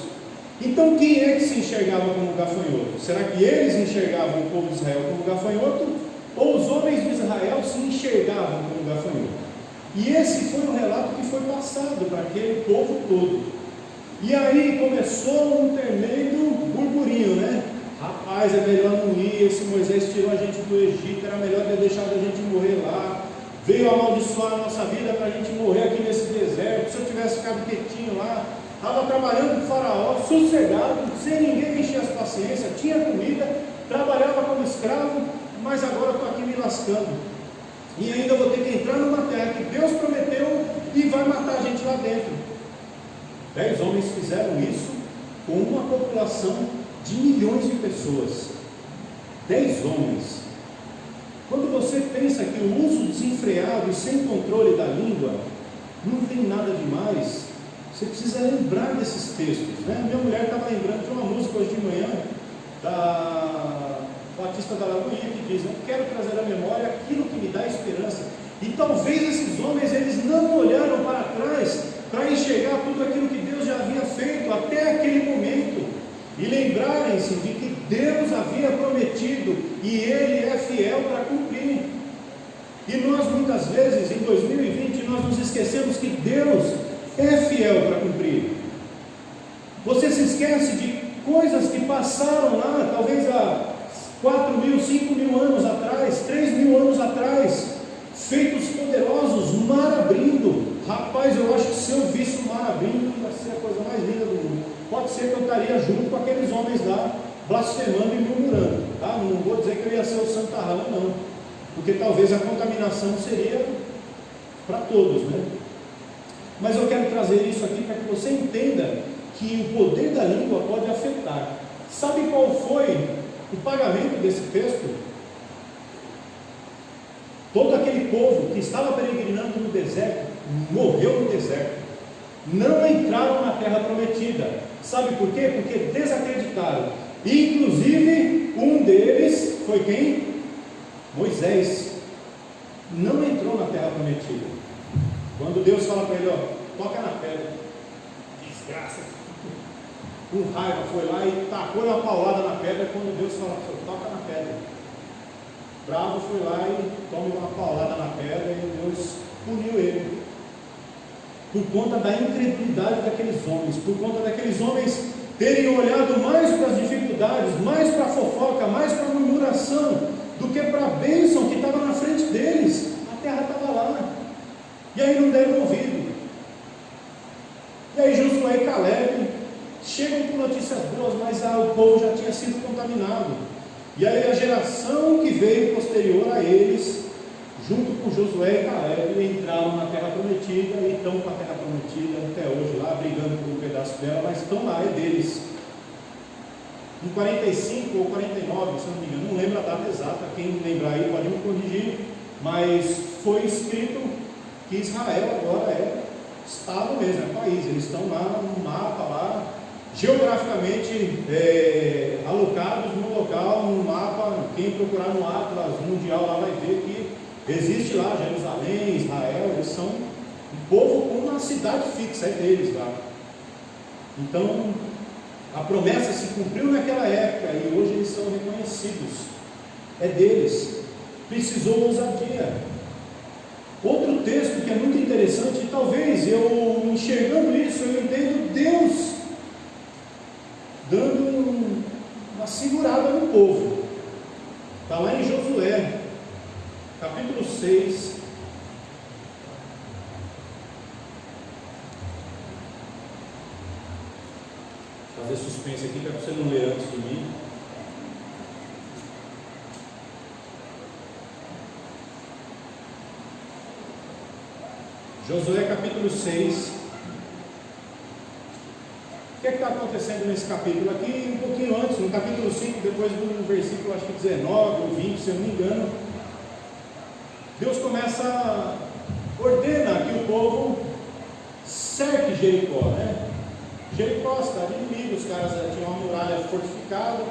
Speaker 2: Então quem é que se enxergava como gafanhoto? Será que eles enxergavam o povo de Israel como gafanhoto? Ou os homens de Israel se enxergavam como gafanhoto? E esse foi o relato que foi passado para aquele povo todo. E aí começou um tremendo burburinho, né? Rapaz, é melhor não ir, esse Moisés tirou a gente do Egito, era melhor ter deixado a gente morrer lá, veio amaldiçoar a nossa vida para a gente morrer aqui nesse deserto. Se eu tivesse ficado quietinho lá, estava trabalhando com o faraó, sossegado, sem ninguém encher as paciências, tinha comida, trabalhava como escravo, mas agora estou aqui me lascando, e ainda vou ter que entrar numa terra que Deus prometeu e vai matar a gente lá dentro. 10 homens fizeram isso com uma população de milhões de pessoas. 10 homens. Quando você pensa que o uso desenfreado e sem controle da língua não tem nada demais, você precisa lembrar desses textos, né? Minha mulher estava lembrando de uma música hoje de manhã, da Batista da Lagoinha, que diz: eu quero trazer à memória aquilo que me dá esperança. E talvez esses homens, eles não olharam para trás para enxergar tudo aquilo que Deus já havia feito até aquele momento, e lembrarem-se de que Deus havia prometido e Ele é fiel para cumprir. E nós muitas vezes em 2020 nós nos esquecemos que Deus é fiel para cumprir. Você se esquece de coisas que passaram lá, talvez há 4.000, 5.000 anos atrás, 3.000 anos atrás, feitos poderosos, mar abrindo. Rapaz, eu acho que se eu visse o mar abrindo, ia ser a coisa mais linda do mundo. Pode ser que eu estaria junto com aqueles homens lá, blasfemando e murmurando, tá? Não vou dizer que eu ia ser o santarrão, não, porque talvez a contaminação seria para todos, né? Mas eu quero trazer isso aqui para que você entenda que o poder da língua pode afetar. Sabe qual foi o pagamento desse texto? Todo aquele povo que estava peregrinando no deserto, morreu no deserto. Não entraram na terra prometida. Sabe por quê? Porque desacreditaram. Inclusive, um deles foi quem? Moisés. Não entrou na terra prometida. Quando Deus fala para ele, ó, toca na pedra. Desgraça. Com raiva foi lá e tacou uma paulada na pedra. Quando Deus fala, toca na pedra. Bravo foi lá e toma uma paulada na pedra e Deus puniu ele. Por conta da incredulidade daqueles homens, por conta daqueles homens terem olhado mais para as dificuldades, mais para a fofoca, mais para a murmuração, do que para a bênção que estava na frente deles. A terra estava lá, e aí não deram ouvido. E aí Josué e Caleb chegam com notícias boas, mas o povo já tinha sido contaminado. E aí a geração que veio posterior a eles, junto com Josué e Caleb, entraram na terra prometida e estão com a terra prometida até hoje, lá brigando por um pedaço dela, mas estão lá, é deles. Em 45 ou 49, se eu não me engano, não lembro a data exata, quem lembrar aí pode me corrigir, mas foi escrito que Israel agora é estado mesmo, é país. Eles estão lá no mapa, lá, geograficamente alocados no local, no mapa. Quem procurar no Atlas Mundial lá vai ver que existe lá Jerusalém, Israel. Eles são um povo com uma cidade fixa, é deles lá. Então a promessa se cumpriu naquela época e hoje eles são reconhecidos, é deles. Precisou ousadia. Outro texto que é muito interessante, e talvez eu enxergando isso, eu entendo Deus dando uma segurada no povo. Está lá em Josué, capítulo 6. Vou fazer suspense aqui para você não ler antes de mim. Josué capítulo 6. O que está acontecendo nesse capítulo aqui? Um pouquinho antes, no capítulo 5, depois do versículo acho que 19 ou 20, se eu não me engano, Deus começa a ordenar que o povo cerque Jericó, né? Jericó, cidade inimiga, os caras tinham uma muralha fortificada,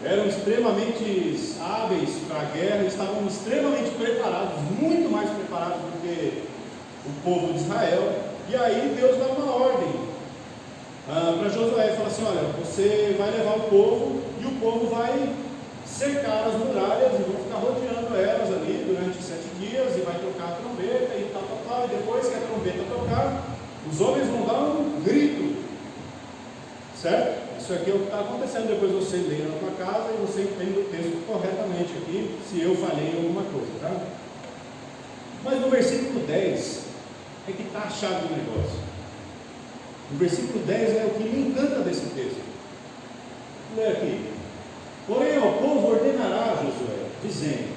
Speaker 2: eram extremamente hábeis para a guerra, estavam extremamente preparados, muito mais preparados do que o povo de Israel. E aí Deus dá uma ordem para Josué, fala assim: olha, você vai levar o povo e o povo vai cercar as muralhas e vão ficar rodeando elas ali durante 7 dias, e vai tocar a trombeta e tal, e depois que a trombeta tocar, os homens vão dar um grito, certo? Isso aqui é o que está acontecendo. Depois você lê na tua casa e você entende o texto corretamente aqui, se eu falhei em alguma coisa, tá? Mas no versículo 10 é que está a chave do negócio. O versículo 10 é o que me encanta desse texto. Vou ler aqui. Porém ao povo ordenará Josué, dizendo: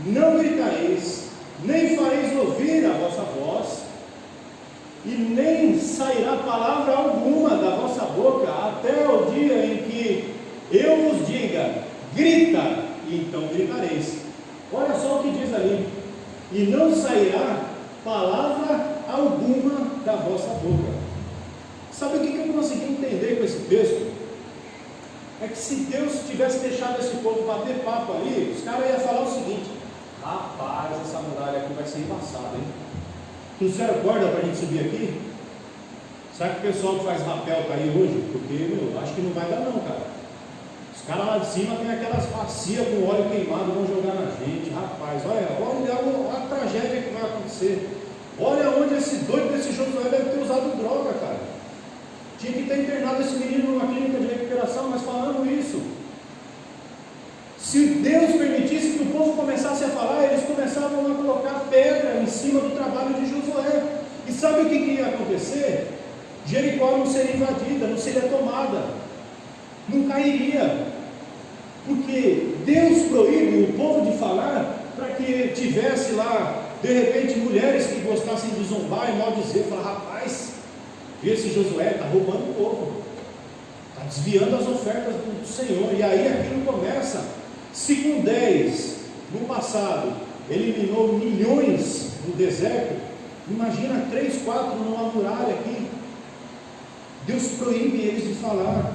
Speaker 2: não gritareis, nem fareis ouvir a vossa voz, e nem sairá palavra alguma da vossa boca, até o dia em que eu vos diga: grita, e então gritareis. Olha só o que diz ali: e não sairá palavra alguma da vossa boca. Sabe o que eu consegui entender com esse texto? É que se Deus tivesse deixado esse povo bater papo ali, os caras iam falar o seguinte: rapaz, essa muralha aqui vai ser embaçada, hein? Trouxeram corda para a gente subir aqui? Sabe que o pessoal que faz rapel está aí hoje? Porque, acho que não vai dar não, cara. Os caras lá de cima tem aquelas bacias com óleo queimado, vão jogar na gente. Rapaz, olha a tragédia que vai acontecer. Olha onde esse doido desse Josué deve ter usado droga, cara. Tinha que ter internado esse menino numa clínica de recuperação, mas falando isso. Se Deus permitisse que o povo começasse a falar, eles começavam a colocar pedra em cima do trabalho de Josué. E sabe o que ia acontecer? Jericó não seria invadida, não seria tomada, não cairia, porque Deus proíbe o povo de falar para que tivesse lá, de repente, mulheres que gostassem de zombar e maldizer, falar: rapaz, esse Josué está roubando o povo, está desviando as ofertas do Senhor. E aí aquilo começa. Se com 10 no passado eliminou milhões no deserto, imagina 3, 4 numa muralha aqui. Deus proíbe eles de falar,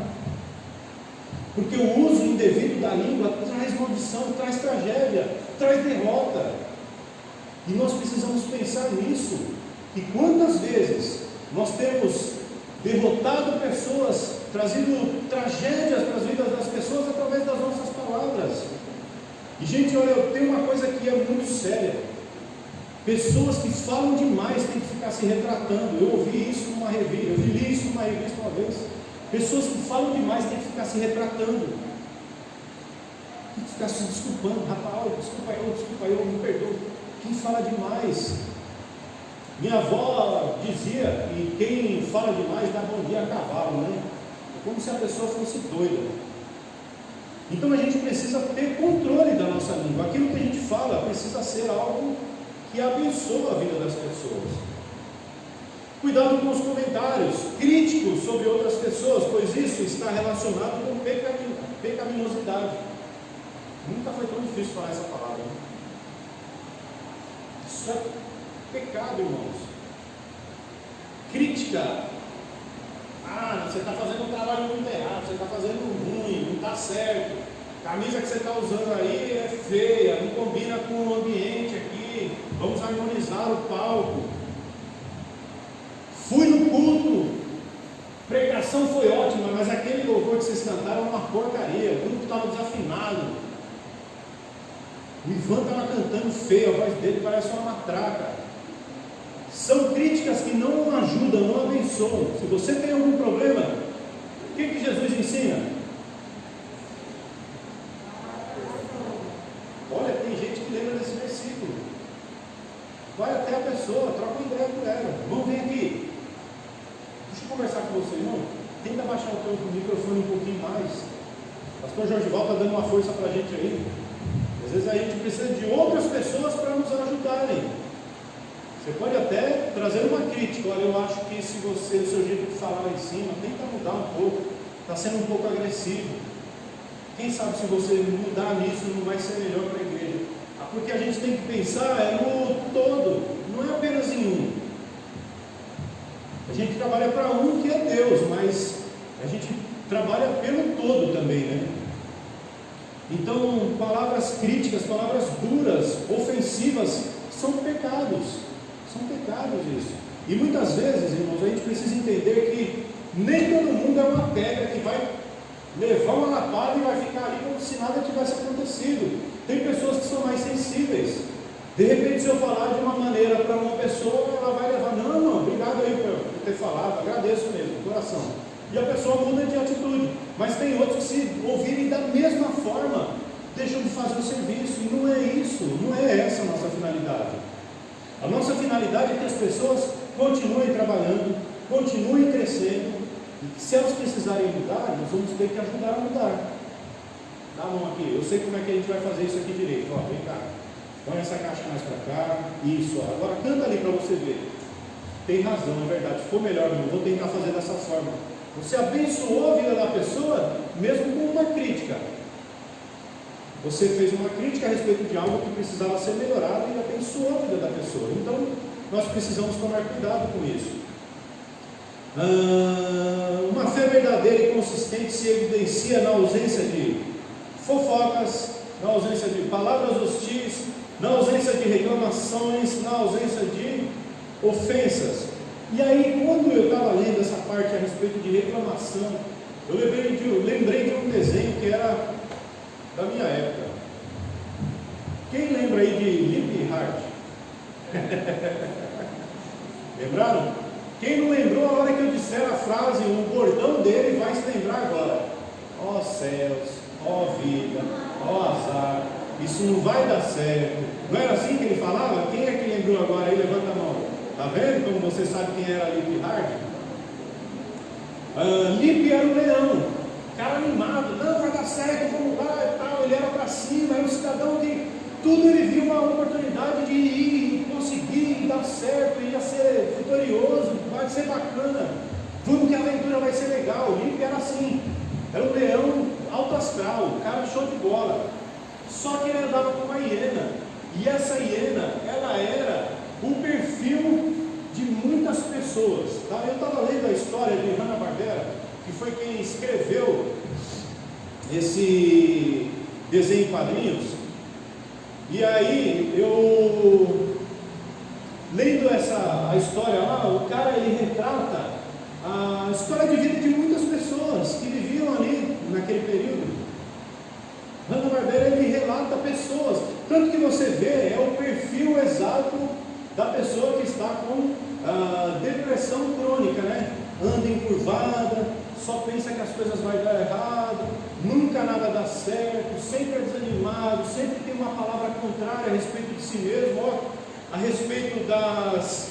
Speaker 2: porque o uso indevido da língua traz maldição, traz tragédia, traz derrota. E nós precisamos pensar nisso. E quantas vezes nós temos derrotado pessoas, trazido tragédias para as vidas das pessoas através das nossas palavras. E gente, olha, eu tenho uma coisa que é muito séria. Pessoas que falam demais têm que ficar se retratando. Eu ouvi isso numa revista, eu li isso numa revista uma vez. Pessoas que falam demais têm que ficar se retratando, tem que ficar se desculpando. Rapaz, desculpa eu, me perdoa. Quem fala demais? Minha avó dizia que quem fala demais dá bom dia a cavalo, né? É como se a pessoa fosse doida. Então a gente precisa ter controle da nossa língua. Aquilo que a gente fala precisa ser algo que abençoa a vida das pessoas. Cuidado com os comentários críticos sobre outras pessoas, pois isso está relacionado com pecaminosidade. Nunca foi tão difícil falar essa palavra, né? Isso é pecado, irmãos. Crítica. Você está fazendo um trabalho muito errado, você está fazendo ruim, não está certo. A camisa que você está usando aí é feia, não combina com o ambiente aqui. Vamos harmonizar o palco. Fui no culto, pregação foi ótima, mas aquele louvor que vocês cantaram é uma porcaria, o grupo estava desafinado. O Ivan estava cantando feio, a voz dele parece uma matraca. São críticas que não ajudam, não abençoam. Se você tem algum problema, o que Jesus ensina? Olha, tem gente que lembra desse versículo. Vai até a pessoa, troca ideia com ela. Vamos vir aqui. Deixa eu conversar com você, irmão. Tenta baixar o teu microfone um pouquinho mais. O pastor Jorgival está dando uma força para a gente aí. Às vezes a gente precisa de outras pessoas para nos ajudarem. Você pode até trazer uma crítica. Olha, eu acho que se você, o seu jeito de falar lá em cima, tenta mudar um pouco. Está sendo um pouco agressivo. Quem sabe se você mudar nisso não vai ser melhor para a igreja. Porque a gente tem que pensar no todo, não é apenas em um. A gente trabalha para um que é Deus, mas a gente trabalha pelo todo também, né? Então, palavras críticas, palavras duras, ofensivas, são pecados. São pecados isso. E muitas vezes, irmãos, a gente precisa entender que nem todo mundo é uma pedra que vai levar uma lapada e vai ficar ali como se nada tivesse acontecido. Tem pessoas que são mais sensíveis. De repente, se eu falar de uma maneira para uma pessoa, ela vai levar: não, obrigado aí por ter falado, agradeço mesmo, de coração. E a pessoa muda de atitude. Mas tem outros que, se ouvirem da mesma forma, deixam de fazer o serviço. E não é isso, não é essa a nossa finalidade. A nossa finalidade é que as pessoas continuem trabalhando, continuem crescendo. E se elas precisarem mudar, nós vamos ter que ajudar a mudar. Dá a mão aqui, eu sei como é que a gente vai fazer isso aqui direito. Ó, vem cá, põe essa caixa mais para cá. Isso, ó. Agora canta ali para você ver. Tem razão, é verdade, ficou melhor, não vou tentar fazer dessa forma. Você abençoou a vida da pessoa, mesmo com uma crítica. Você fez uma crítica a respeito de algo que precisava ser melhorado e abençoou a vida da pessoa. Então, nós precisamos tomar cuidado com isso. Uma fé verdadeira e consistente se evidencia na ausência de fofocas, na ausência de palavras hostis, na ausência de reclamações, na ausência de ofensas. E aí, quando eu estava lendo essa parte a respeito de reclamação, eu lembrei de um desenho que era da minha época. Quem lembra aí de Lip Hard? Lembraram? Quem não lembrou, a hora que eu disser a frase, o bordão dele vai se lembrar agora. Ó céus, ó vida, ó azar, isso não vai dar certo. Não era assim que ele falava? Quem é que lembrou agora aí? Levanta a mão. Tá vendo como você sabe quem era Lip Hard? Lip era o leão, cara animado, não, vai dar certo, vamos lá e tal. Ele era para cima, era um cidadão que tudo ele viu uma oportunidade de ir, conseguir, dar certo, ia ser vitorioso, vai ser bacana, vamos que a aventura vai ser legal. O Lip era assim, era um leão alto astral, cara show de bola. Só que ele andava com uma hiena, e essa hiena, ela era o perfil de muitas pessoas, tá? Eu estava lendo a história de Hanna-Barbera, que foi quem escreveu esse desenho em quadrinhos, e aí eu, lendo a história lá, o cara ele retrata a história de vida de muitas pessoas que viviam ali naquele período. Hanna-Barbera ele relata pessoas, tanto que você vê, é o perfil exato da pessoa que está com depressão crônica, né? Anda encurvada, só pensa que as coisas vão dar errado, nunca nada dá certo, sempre é desanimado, sempre tem uma palavra contrária a respeito de si mesmo, a respeito das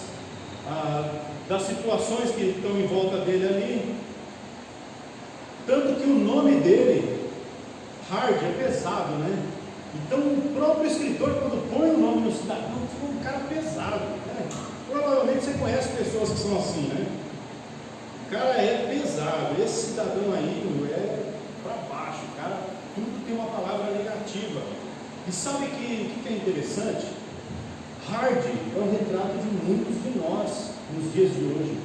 Speaker 2: situações que estão em volta dele ali. Tanto que o nome dele, Hard, é pesado, né? Então o próprio escritor, quando põe o nome no cidadão, fica um cara pesado, né? Provavelmente você conhece pessoas que são assim, né? O cara é pesado, esse cidadão aí é para baixo, o cara tudo tem uma palavra negativa. E sabe o que é interessante? Hard é o retrato de muitos de nós nos dias de hoje.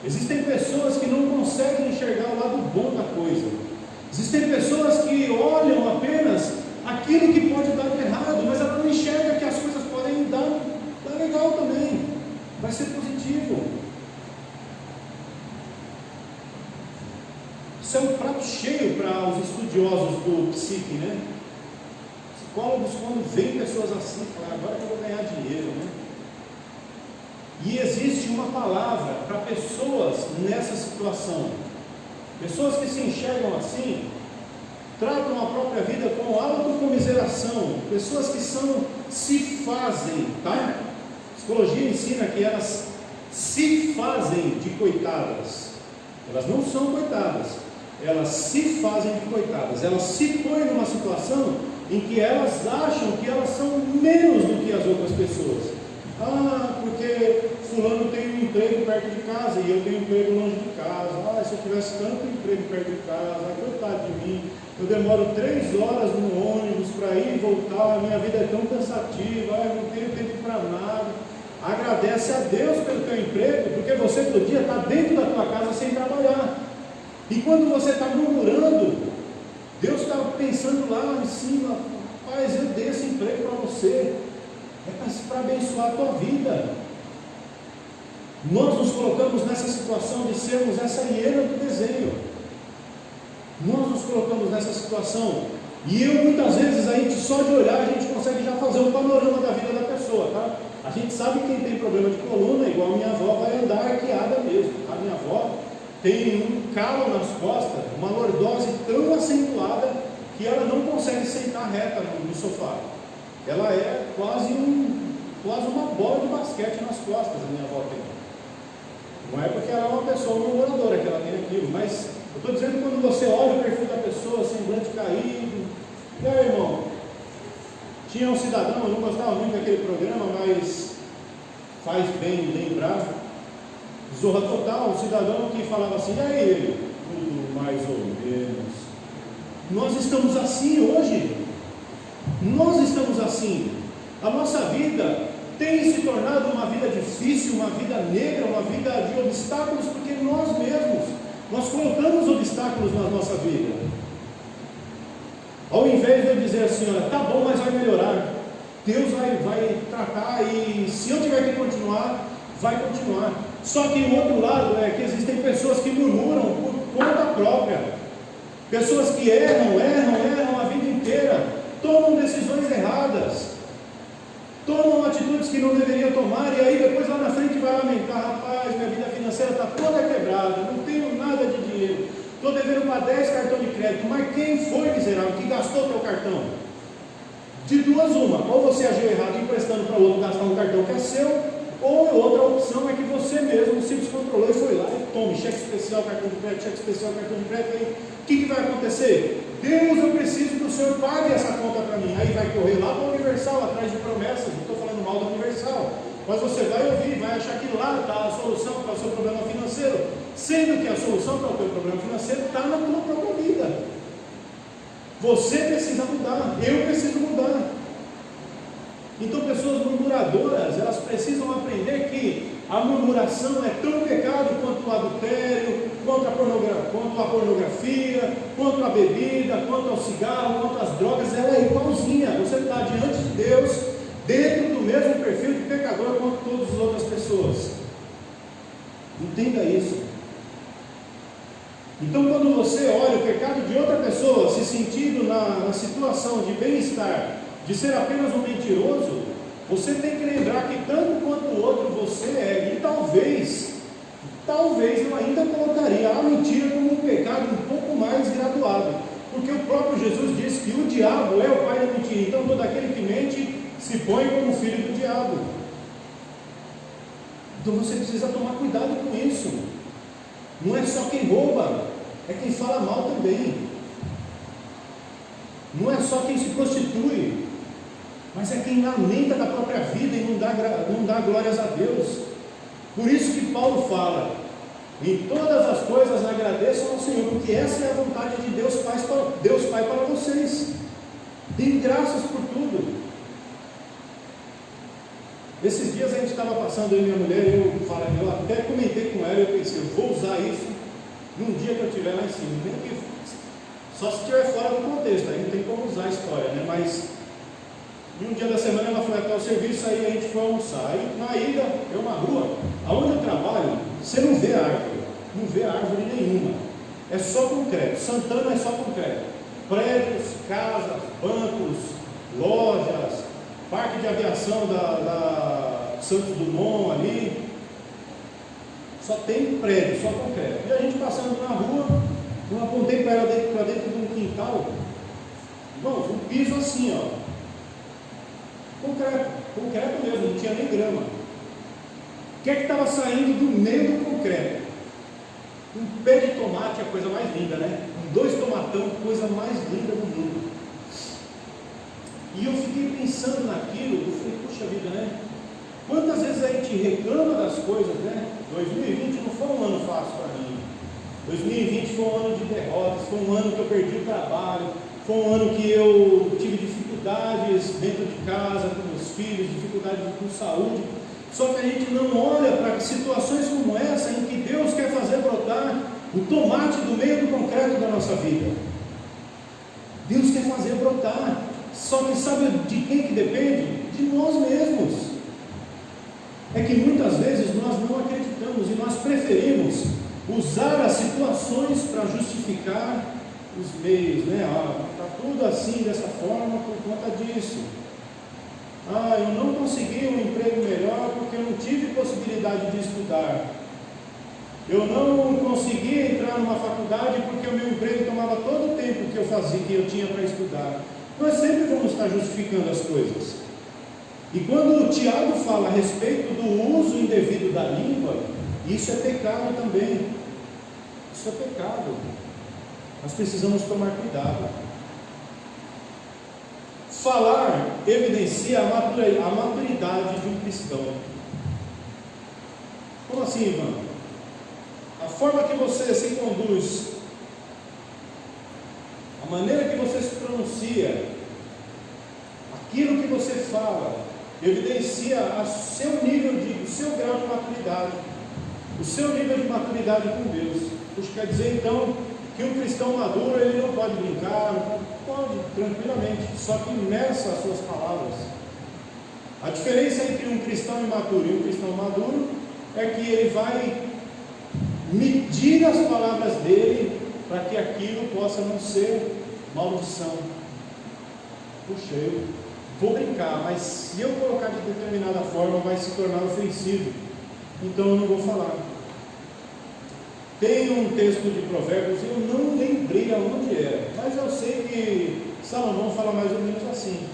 Speaker 2: Existem pessoas que não conseguem enxergar o lado bom da coisa. Existem pessoas que olham apenas aquilo que pode dar de errado, mas ela não enxerga que as coisas podem dar legal também, vai ser positivo. Isso é um prato cheio para os estudiosos do psique, né? Psicólogos, quando veem pessoas assim, falam, agora que eu vou ganhar dinheiro, né? E existe uma palavra para pessoas nessa situação. Pessoas que se enxergam assim, tratam a própria vida com autocomiseração. Pessoas que se fazem, tá? A psicologia ensina que elas se fazem de coitadas. Elas não são coitadas, elas se fazem de coitadas. Elas se põem numa situação em que elas acham que elas são menos do que as outras pessoas. Porque fulano tem um emprego perto de casa e eu tenho um emprego longe de casa. Se eu tivesse tanto emprego perto de casa, coitado de mim, eu demoro 3 horas no ônibus para ir e voltar, a minha vida é tão cansativa, eu não tenho tempo para nada. Agradece a Deus pelo teu emprego, porque você podia estar dentro da tua casa sem trabalhar. E quando você está murmurando, Deus está pensando lá em cima, rapaz, eu dei esse emprego para você, é para abençoar a tua vida. Nós nos colocamos nessa situação de sermos essa hiena do desenho. Nós nos colocamos nessa situação. E muitas vezes, a gente só de olhar, a gente consegue já fazer um panorama da vida da pessoa, tá? A gente sabe que quem tem problema de coluna, igual a minha avó, vai andar arqueada mesmo. A minha avó tem um calo nas costas, uma lordose tão acentuada, que ela não consegue sentar reta no sofá. Ela é quase uma bola de basquete nas costas, a minha avó tem. Não é porque ela é uma pessoa murmuradora que ela tem aquilo, mas eu estou dizendo que quando você olha o perfil da pessoa, semblante caído. E aí, irmão, tinha um cidadão, eu não gostava muito daquele programa, mas faz bem lembrar, Zorra Total, um cidadão que falava assim, e aí ele? Tudo mais ou menos. Nós estamos assim hoje, Nós estamos assim. A nossa vida tem se tornado uma vida difícil, uma vida negra, uma vida de obstáculos, porque nós colocamos obstáculos na nossa vida. Ao invés de eu dizer assim, olha, tá bom, mas vai melhorar, Deus vai tratar, e se eu tiver que continuar, vai continuar. Só que o outro lado é que existem pessoas que murmuram por conta própria, pessoas que erram a vida inteira, tomam decisões erradas, tomam atitudes que não deveriam tomar, e aí depois lá na frente vai lamentar, rapaz, minha vida financeira está toda quebrada, não tenho nada de dinheiro, estou devendo para 10 cartões de crédito. Mas quem foi, miserável, que gastou teu cartão? De duas uma, ou você agiu errado emprestando para o outro gastar um cartão que é seu, ou outra opção é que você mesmo se descontrolou e foi lá e tome cheque especial, cartão de crédito, cheque especial, cartão de crédito. Aí o que vai acontecer? Deus, eu preciso que o Senhor pague essa conta para mim. Aí vai correr lá para a Universal, atrás de promessas. Não estou falando mal da Universal, mas você vai ouvir, vai achar que lá está a solução para o seu problema financeiro, sendo que a solução para o seu problema financeiro está na tua própria vida. Você precisa mudar, eu preciso mudar. Então pessoas murmuradoras, elas precisam aprender que a murmuração é tão pecado quanto o adultério, quanto a pornografia, quanto a bebida, quanto ao cigarro, quanto às drogas. Ela é igualzinha. Você está diante de Deus, dentro do mesmo perfil de pecador quanto todas as outras pessoas. Entenda isso. Então quando você olha o pecado de outra pessoa, se sentindo na situação de bem-estar, de ser apenas um mentiroso, você tem que lembrar que tanto quanto o outro você é, e talvez eu ainda colocaria a mentira como um pecado um pouco mais graduado, porque o próprio Jesus disse que o diabo é o pai da mentira. Então todo aquele que mente se põe como filho do diabo. Então você precisa tomar cuidado com isso. Não é só quem rouba, é quem fala mal também. Não é só quem se prostitui, mas é quem lamenta da própria vida e não dá glórias a Deus. Por isso que Paulo fala: em todas as coisas agradeçam ao Senhor, porque essa é a vontade de Deus Pai para vocês. Deem graças por tudo. Esses dias a gente estava passando, eu e minha mulher, eu até comentei com ela, eu pensei, eu vou usar isso num dia que eu estiver lá em cima, só se estiver fora do contexto, aí não tem como usar a história, né? Mas em um dia da semana ela foi até o serviço, aí a gente foi almoçar. Aí na ida, é uma rua, aonde eu trabalho, você não vê árvore nenhuma, é só concreto. Santana é só concreto, prédios, casas, bancos, lojas, parque de aviação da Santos Dumont ali, só tem prédio, só concreto. E a gente passando na rua, eu apontei para ela dentro de um quintal, irmãos, um piso assim, ó, concreto mesmo, não tinha nem grama. O que é que estava saindo do meio do concreto? Um pé de tomate, a coisa mais linda, né? 2 tomatão, coisa mais linda do mundo. E eu fiquei pensando naquilo, eu falei, puxa vida, né? Quantas vezes a gente reclama das coisas, né? 2020 não foi um ano fácil para mim. 2020 foi um ano de derrotas, foi um ano que eu perdi o trabalho, foi um ano que eu tive dificuldades dentro de casa, com meus filhos, dificuldades com saúde. Só que a gente não olha para situações como essa, em que Deus quer fazer brotar o tomate do meio do concreto da nossa vida. Deus quer fazer brotar. Só que sabe de quem que depende? De nós mesmos. É que muitas vezes nós não acreditamos e nós preferimos usar as situações para justificar os meios, né? Está tudo assim, dessa forma, por conta disso. Eu não consegui um emprego melhor porque eu não tive possibilidade de estudar. Eu não consegui entrar numa faculdade porque o meu emprego tomava todo o tempo que eu fazia, que eu tinha para estudar. Nós sempre vamos estar justificando as coisas. E quando o Tiago fala a respeito do uso indevido da língua, isso é pecado também. Isso é pecado. Nós precisamos tomar cuidado. Falar evidencia a maturidade de um cristão. Como assim, irmão? A forma que você se conduz, a maneira que você se pronuncia, Aquilo que você fala evidencia o seu grau de maturidade, o seu nível de maturidade com Deus. Isso quer dizer então que um cristão maduro ele não pode brincar, pode tranquilamente, só que meça as suas palavras. A diferença entre um cristão imaturo e um cristão maduro é que ele vai medir as palavras dele para que aquilo possa não ser maldição. Puxa, eu vou brincar, mas se eu colocar de determinada forma vai se tornar ofensivo, então eu não vou falar. Tem um texto de Provérbios, eu não lembrei aonde era, mas eu sei que Salomão fala mais ou menos assim,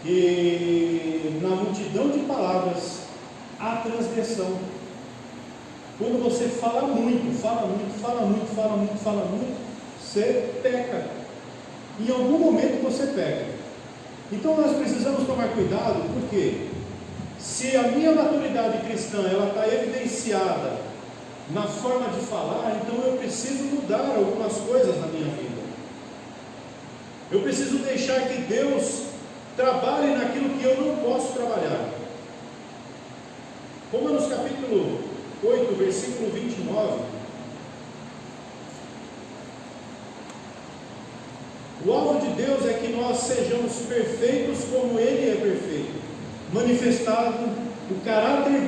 Speaker 2: que na multidão de palavras há transgressão. Quando você fala muito, você peca. Em algum momento você peca. Então nós precisamos tomar cuidado, porque se a minha maturidade cristã ela está evidenciada na forma de falar, então eu preciso mudar algumas coisas na minha vida. Eu preciso deixar que Deus trabalhe naquilo que eu não posso trabalhar. Romanos capítulo 8, versículo 29. O alvo de Deus é que nós sejamos perfeitos como Ele é perfeito, manifestando o caráter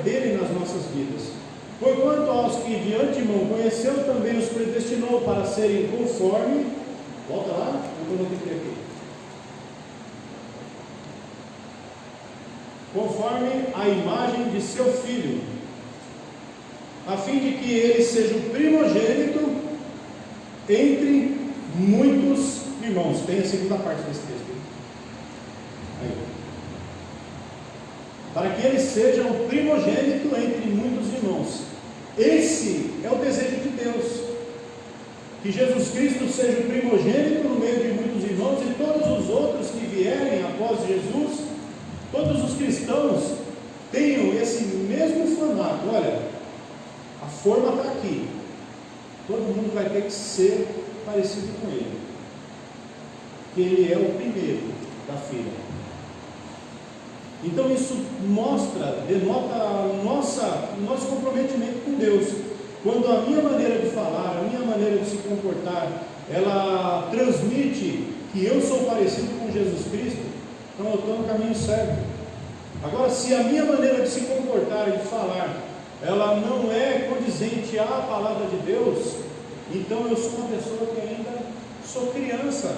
Speaker 2: dele nas nossas vidas. Porquanto aos que de antemão conheceu, também os predestinou para serem conforme, volta lá, eu vou repetir aqui, conforme a imagem de seu Filho, a fim de que ele seja o primogênito entre muitos irmãos. Tem a segunda parte desse texto aí. Para que ele seja o primogênito entre muitos irmãos. Esse é o desejo de Deus, que Jesus Cristo seja o primogênito no meio de muitos irmãos, e todos os outros que vierem após Jesus, todos os cristãos tenham esse mesmo formato. Olha, a forma está aqui, todo mundo vai ter que ser parecido com ele, que ele é o primeiro da fila. Então isso denota o nosso comprometimento com Deus. Quando a minha maneira de falar, a minha maneira de se comportar, ela transmite que eu sou parecido com Jesus Cristo, então eu estou no caminho certo. Agora, se a minha maneira de se comportar e de falar, ela não é condizente à palavra de Deus, então eu sou uma pessoa que ainda sou criança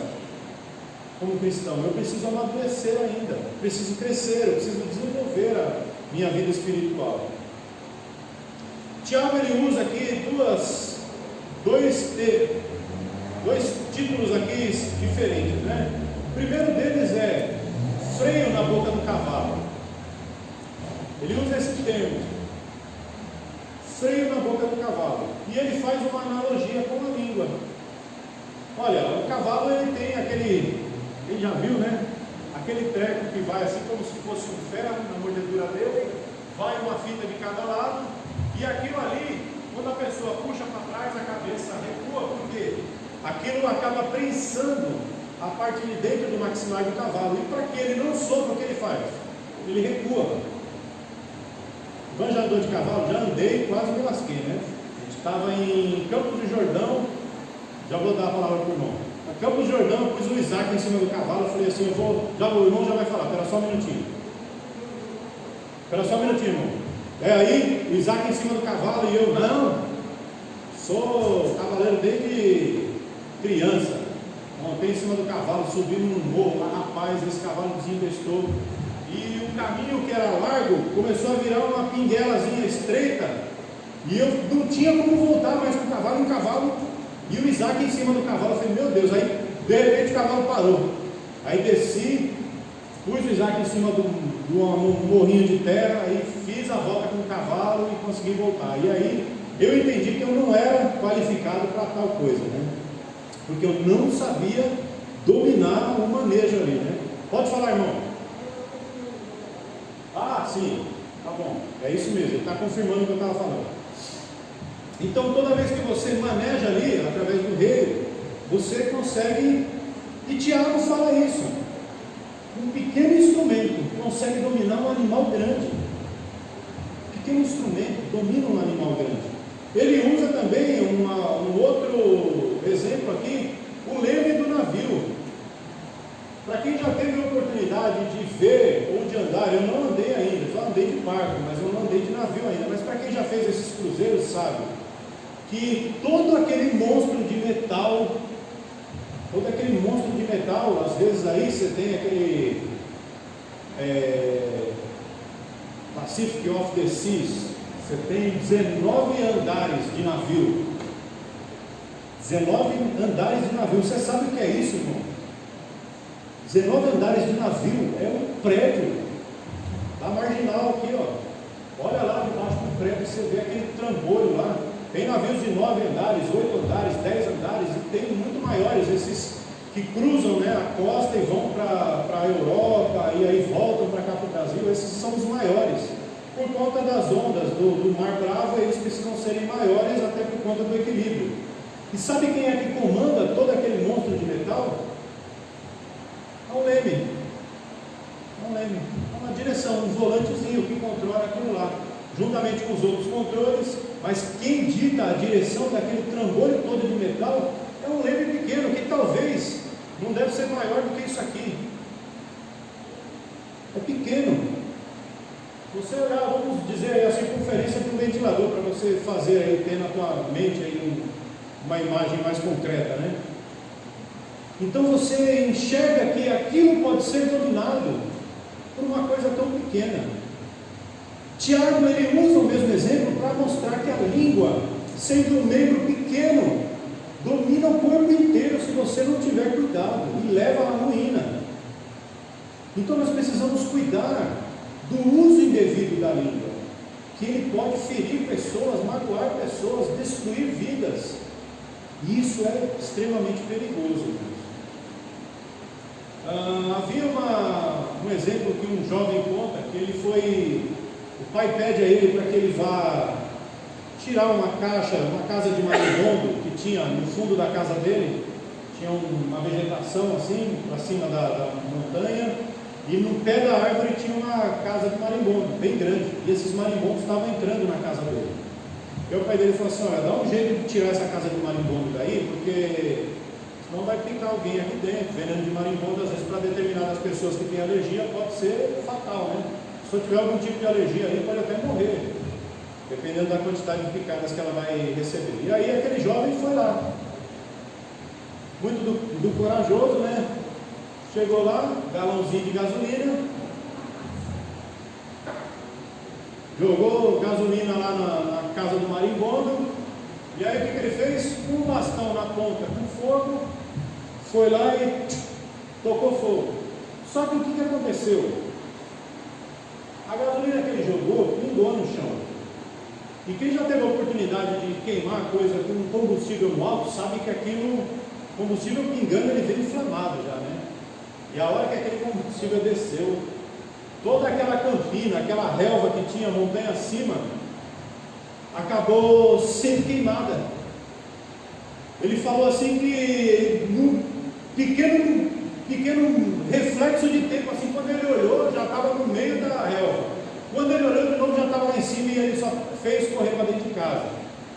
Speaker 2: como cristão. Eu preciso amadurecer ainda, preciso crescer, eu preciso desenvolver a minha vida espiritual. Tiago ele usa aqui dois títulos aqui diferentes, né? O primeiro deles é freio na boca do cavalo. Ele usa esse termo, freio na boca do cavalo, e ele faz uma analogia com a língua. Olha, o cavalo ele tem quem já viu, né? Aquele treco que vai assim como se fosse um ferro na mordedura dele, vai uma fita de cada lado, e aquilo ali, quando a pessoa puxa para trás, a cabeça recua, porque aquilo acaba prensando a parte de dentro do maxilar do cavalo, e para que ele não sofra, o que ele faz? Ele recua. Vanjador de cavalo, já andei, quase me lasquei, né? A gente estava em Campos do Jordão, já vou dar a palavra para o irmão. A Campos do Jordão, eu pus o Isaac em cima do cavalo, eu falei assim, o irmão já vai falar, espera só um minutinho. Irmão. Aí, o Isaac em cima do cavalo, e eu, não, sou cavaleiro desde criança, montei em cima do cavalo, subi num morro, lá, rapaz, esse cavalo desinvestou, e o caminho que era largo, começou a virar uma pinguelazinha estreita, e eu não tinha como voltar mais com o cavalo, e o Isaac em cima do cavalo, eu falei, meu Deus, aí de repente o cavalo parou, aí desci, pus o Isaac em cima de um morrinho de terra, aí fiz a volta com o cavalo e consegui voltar. E aí eu entendi que eu não era qualificado para tal coisa, né? Porque eu não sabia dominar o manejo ali, né? Pode falar, irmão. Ah, sim, tá bom, é isso mesmo, ele está confirmando o que eu estava falando. Então toda vez que você maneja ali, através do rei, você consegue E Tiago fala isso. Um pequeno instrumento consegue dominar um animal grande. Um pequeno instrumento domina um animal grande. Ele usa também um outro exemplo aqui, o leme do navio. Para quem já teve a oportunidade de ver ou de andar, eu não andei ainda, só andei de barco, mas eu não andei de navio ainda. Mas para quem já fez esses cruzeiros sabe que todo aquele monstro de metal, às vezes aí você tem aquele Pacific of the Seas, você tem 19 andares de navio. 19 andares de navio, você sabe o que é isso, irmão? 19 andares de navio é um prédio da marginal aqui, ó. Olha lá debaixo do prédio, você vê aquele trambolho lá. Tem navios de 9 andares, 8 andares, 10 andares, e tem muito maiores, esses que cruzam, né, a costa e vão para a Europa e aí voltam para cá para o Brasil. Esses são os maiores. Por conta das ondas do Mar Bravo, eles precisam serem maiores até por conta do equilíbrio. E sabe quem é que comanda todo aquele monstro de metal? É um leme. É uma direção, um volantezinho que controla aquilo lá, juntamente com os outros controles. Mas quem dita a direção daquele trambolho todo de metal é um leme pequeno, que talvez não deve ser maior do que isso aqui. É pequeno. Você olhar, vamos dizer, a circunferência de um ventilador, para você fazer aí, ter na tua mente aí uma imagem mais concreta, né? Então você enxerga que aquilo pode ser dominado por uma coisa tão pequena. Tiago, ele usa o mesmo exemplo para mostrar que a língua, sendo um membro pequeno, domina o corpo inteiro se você não tiver cuidado e leva à ruína. Então nós precisamos cuidar do uso indevido da língua, que ele pode ferir pessoas, magoar pessoas, destruir vidas. E isso é extremamente perigoso. Havia um exemplo que um jovem conta, que o pai pede a ele para que ele vá tirar uma casa de marimbondo que tinha no fundo da casa dele. Tinha uma vegetação assim, para cima da montanha, e no pé da árvore tinha uma casa de marimbondo, bem grande, e esses marimbondos estavam entrando na casa dele. E o pai dele falou assim: olha, dá um jeito de tirar essa casa de marimbondo daí, porque senão vai picar alguém aqui dentro. Veneno de marimbondo, às vezes, para determinadas pessoas que têm alergia, pode ser fatal, né? Se eu tiver algum tipo de alergia aí, pode até morrer, dependendo da quantidade de picadas que ela vai receber. E aí aquele jovem foi lá, muito do corajoso, né? Chegou lá, galãozinho de gasolina, jogou gasolina lá na casa do marimbondo. E aí o que ele fez? Um bastão na ponta com fogo, foi lá e tocou fogo. Só que o que aconteceu? A gasolina que ele jogou pingou no chão. E quem já teve a oportunidade de queimar coisa com combustível no alto, sabe que aquilo, combustível pingando, ele vem inflamado já, né? E a hora que aquele combustível desceu, toda aquela campina, aquela relva que tinha montanha acima, acabou sendo queimada. Ele falou assim que num pequeno reflexo de tempo, assim, quando ele olhou, já estava no meio da relva. Quando ele olhou de novo, já estava lá em cima, e ele só fez correr para dentro de casa.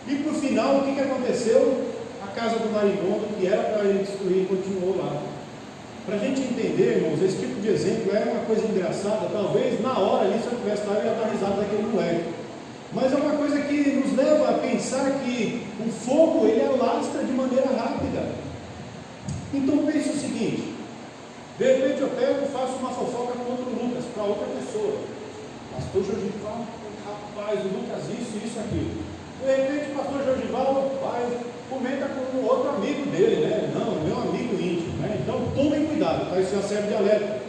Speaker 2: E por final, o que aconteceu? A casa do marimbondo, que era para ele destruir, continuou lá. Para a gente entender, irmãos, esse tipo de exemplo é uma coisa engraçada. Talvez na hora ali, se eu tivesse lá, eu ia dar risada daquele moleque. Mas é uma coisa que nos leva a pensar que o fogo, ele alastra de maneira rápida. Então pense o seguinte: de repente eu pego e faço uma fofoca contra o Lucas, para outra pessoa. Pastor Jorgival, rapaz, o Lucas isso, aquilo. De repente o pastor Jorgival vai, comenta com um outro amigo dele, né? Não, meu amigo íntimo, né? Então tomem cuidado, tá? Isso já serve de alerta.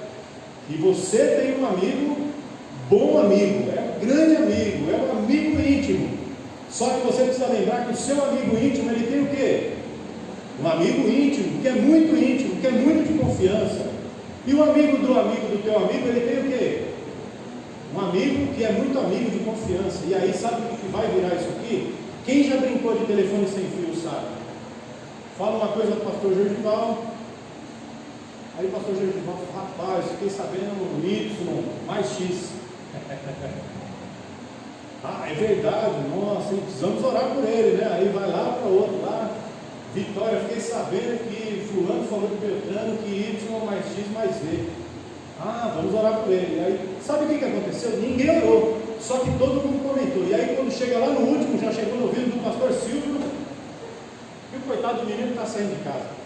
Speaker 2: E você tem um amigo, bom amigo, é um grande amigo, é um amigo íntimo. Só que você precisa lembrar que o seu amigo íntimo, ele tem o quê? Um amigo íntimo, que é muito íntimo, que é muito de confiança. E o amigo do teu amigo, ele tem o quê? Um amigo que é muito amigo de confiança. E aí sabe o que vai virar isso aqui? Quem já brincou de telefone sem fio sabe. Fala uma coisa do pastor Jorgival, Aí o pastor Jorge falou, rapaz, fiquei sabendo Y mais X. Ah, é verdade, nossa, precisamos orar por ele, né? Aí vai lá para o outro lá, Vitória, fiquei sabendo que fulano falou de Beltrano que Y mais X mais Z. Ah, vamos orar por ele. Aí, sabe o que aconteceu? Ninguém orou, só que todo mundo comentou. E aí quando chega lá no último, já chegou no ouvido do pastor Silvio, e o coitado do menino está saindo de casa.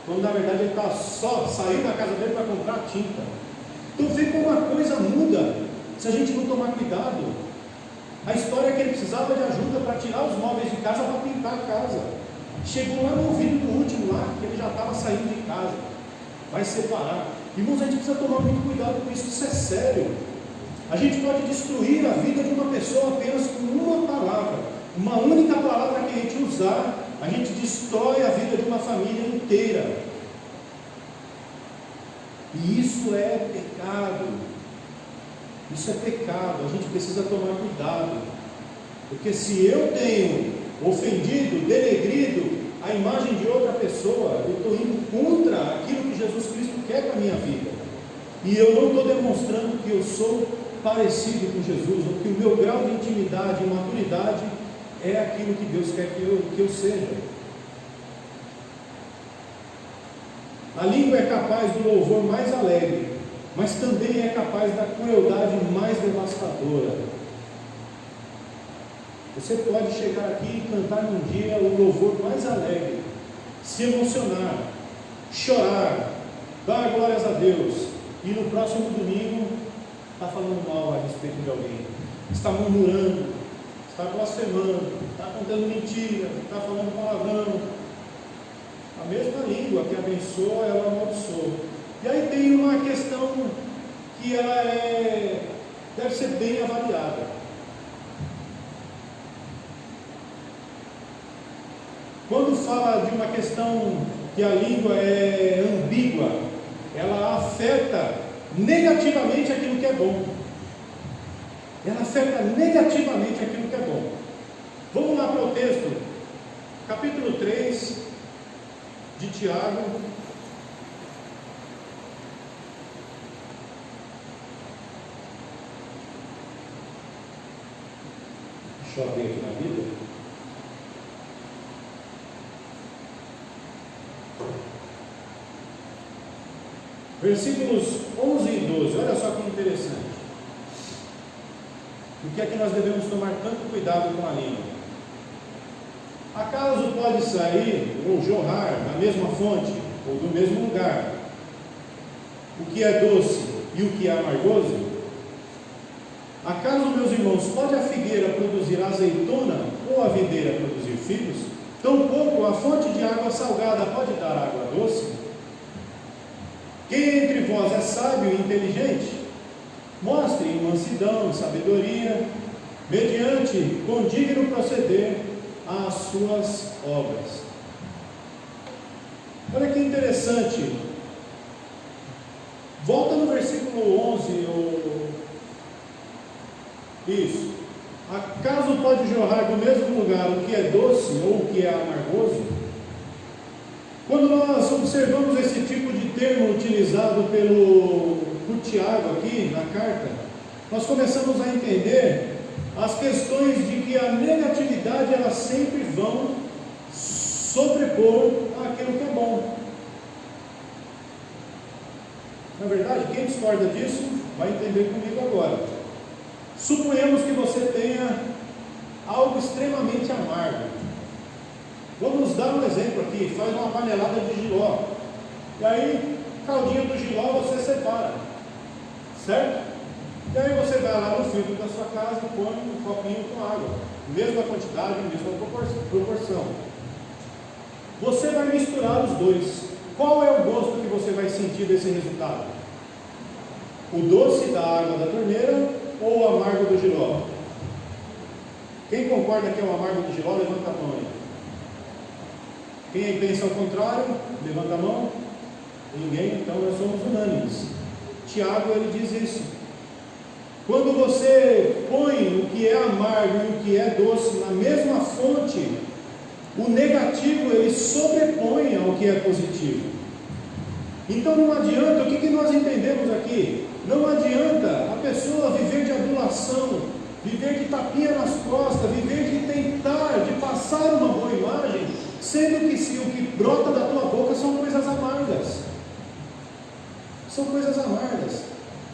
Speaker 2: Quando na verdade ele está só saindo da casa dele para comprar tinta. Então vê como uma coisa muda se a gente não tomar cuidado. A história é que ele precisava de ajuda para tirar os móveis de casa para pintar a casa. Chegou lá no ouvido do último lá, que ele já estava saindo de casa. Vai separar. Irmãos, a gente precisa tomar muito cuidado com isso, isso é sério. A gente pode destruir a vida de uma pessoa apenas com uma palavra. Uma única palavra que a gente usar, a gente destrói a vida de uma família inteira. E isso é pecado. Isso é pecado. A gente precisa tomar cuidado. Porque se eu tenho ofendido, denegrido a imagem de outra pessoa, eu estou indo contra aquilo que Jesus Cristo quer para a minha vida. E eu não estou demonstrando que eu sou parecido com Jesus, ou que o meu grau de intimidade e maturidade é aquilo que Deus quer que eu seja. A língua é capaz do louvor mais alegre, mas também é capaz da crueldade mais devastadora. Você pode chegar aqui e cantar num dia o louvor mais alegre, se emocionar, chorar, dar glórias a Deus, e no próximo domingo está falando mal a respeito de alguém, está murmurando, está blasfemando, está contando mentira, está falando palavrão. A mesma língua que abençoa, ela amaldiçoa. E aí tem uma questão que ela deve ser bem avaliada. Quando fala de uma questão que a língua é ambígua, ela afeta negativamente aquilo que é bom. Ela afeta negativamente aquilo que é bom. Vamos lá para o texto, capítulo 3 de Tiago. Deixa eu abrir aqui na Bíblia. Versículos 11 e 12, olha só que interessante. Por que é que nós devemos tomar tanto cuidado com a língua? Acaso pode sair ou jorrar da mesma fonte ou do mesmo lugar o que é doce e o que é amargoso? Acaso, meus irmãos, pode a figueira produzir azeitona ou a videira produzir figos? Tampouco a fonte de água salgada pode dar água doce? Quem entre vós é sábio e inteligente? Mostre em mansidão e sabedoria, mediante condigno proceder às suas obras. Olha que interessante. Volta no versículo 11. Isso. Acaso pode jorrar do mesmo lugar o que é doce ou o que é amargoso? Quando nós observamos esse tipo de termo utilizado por Tiago aqui na carta, nós começamos a entender as questões de que a negatividade elas sempre vão sobrepor aquilo que é bom. Na verdade, quem discorda disso vai entender comigo agora. Suponhamos que você tenha algo extremamente amargo. Vamos dar um exemplo aqui. Faz uma panelada de jiló, e aí caldinho do jiló você separa, certo? E aí você vai lá no filtro da sua casa e põe um copinho com água, mesma quantidade, mesma proporção. Você vai misturar os dois. Qual é o gosto que você vai sentir desse resultado? O doce da água da torneira ou o amargo do jiló? Quem concorda que é o amargo do jiló, levanta a mão aí. Quem pensa ao contrário, levanta a mão. Ninguém, então nós somos unânimes. Tiago, ele diz isso. Quando você põe o que é amargo e o que é doce na mesma fonte, O negativo, ele sobrepõe ao que é positivo. Então não adianta, o que nós entendemos aqui? Não adianta a pessoa viver de adulação, viver de tapinha nas costas, viver de tentar, de passar uma boa imagem, sendo que se o que brota da tua boca são coisas amargas. São coisas amargas.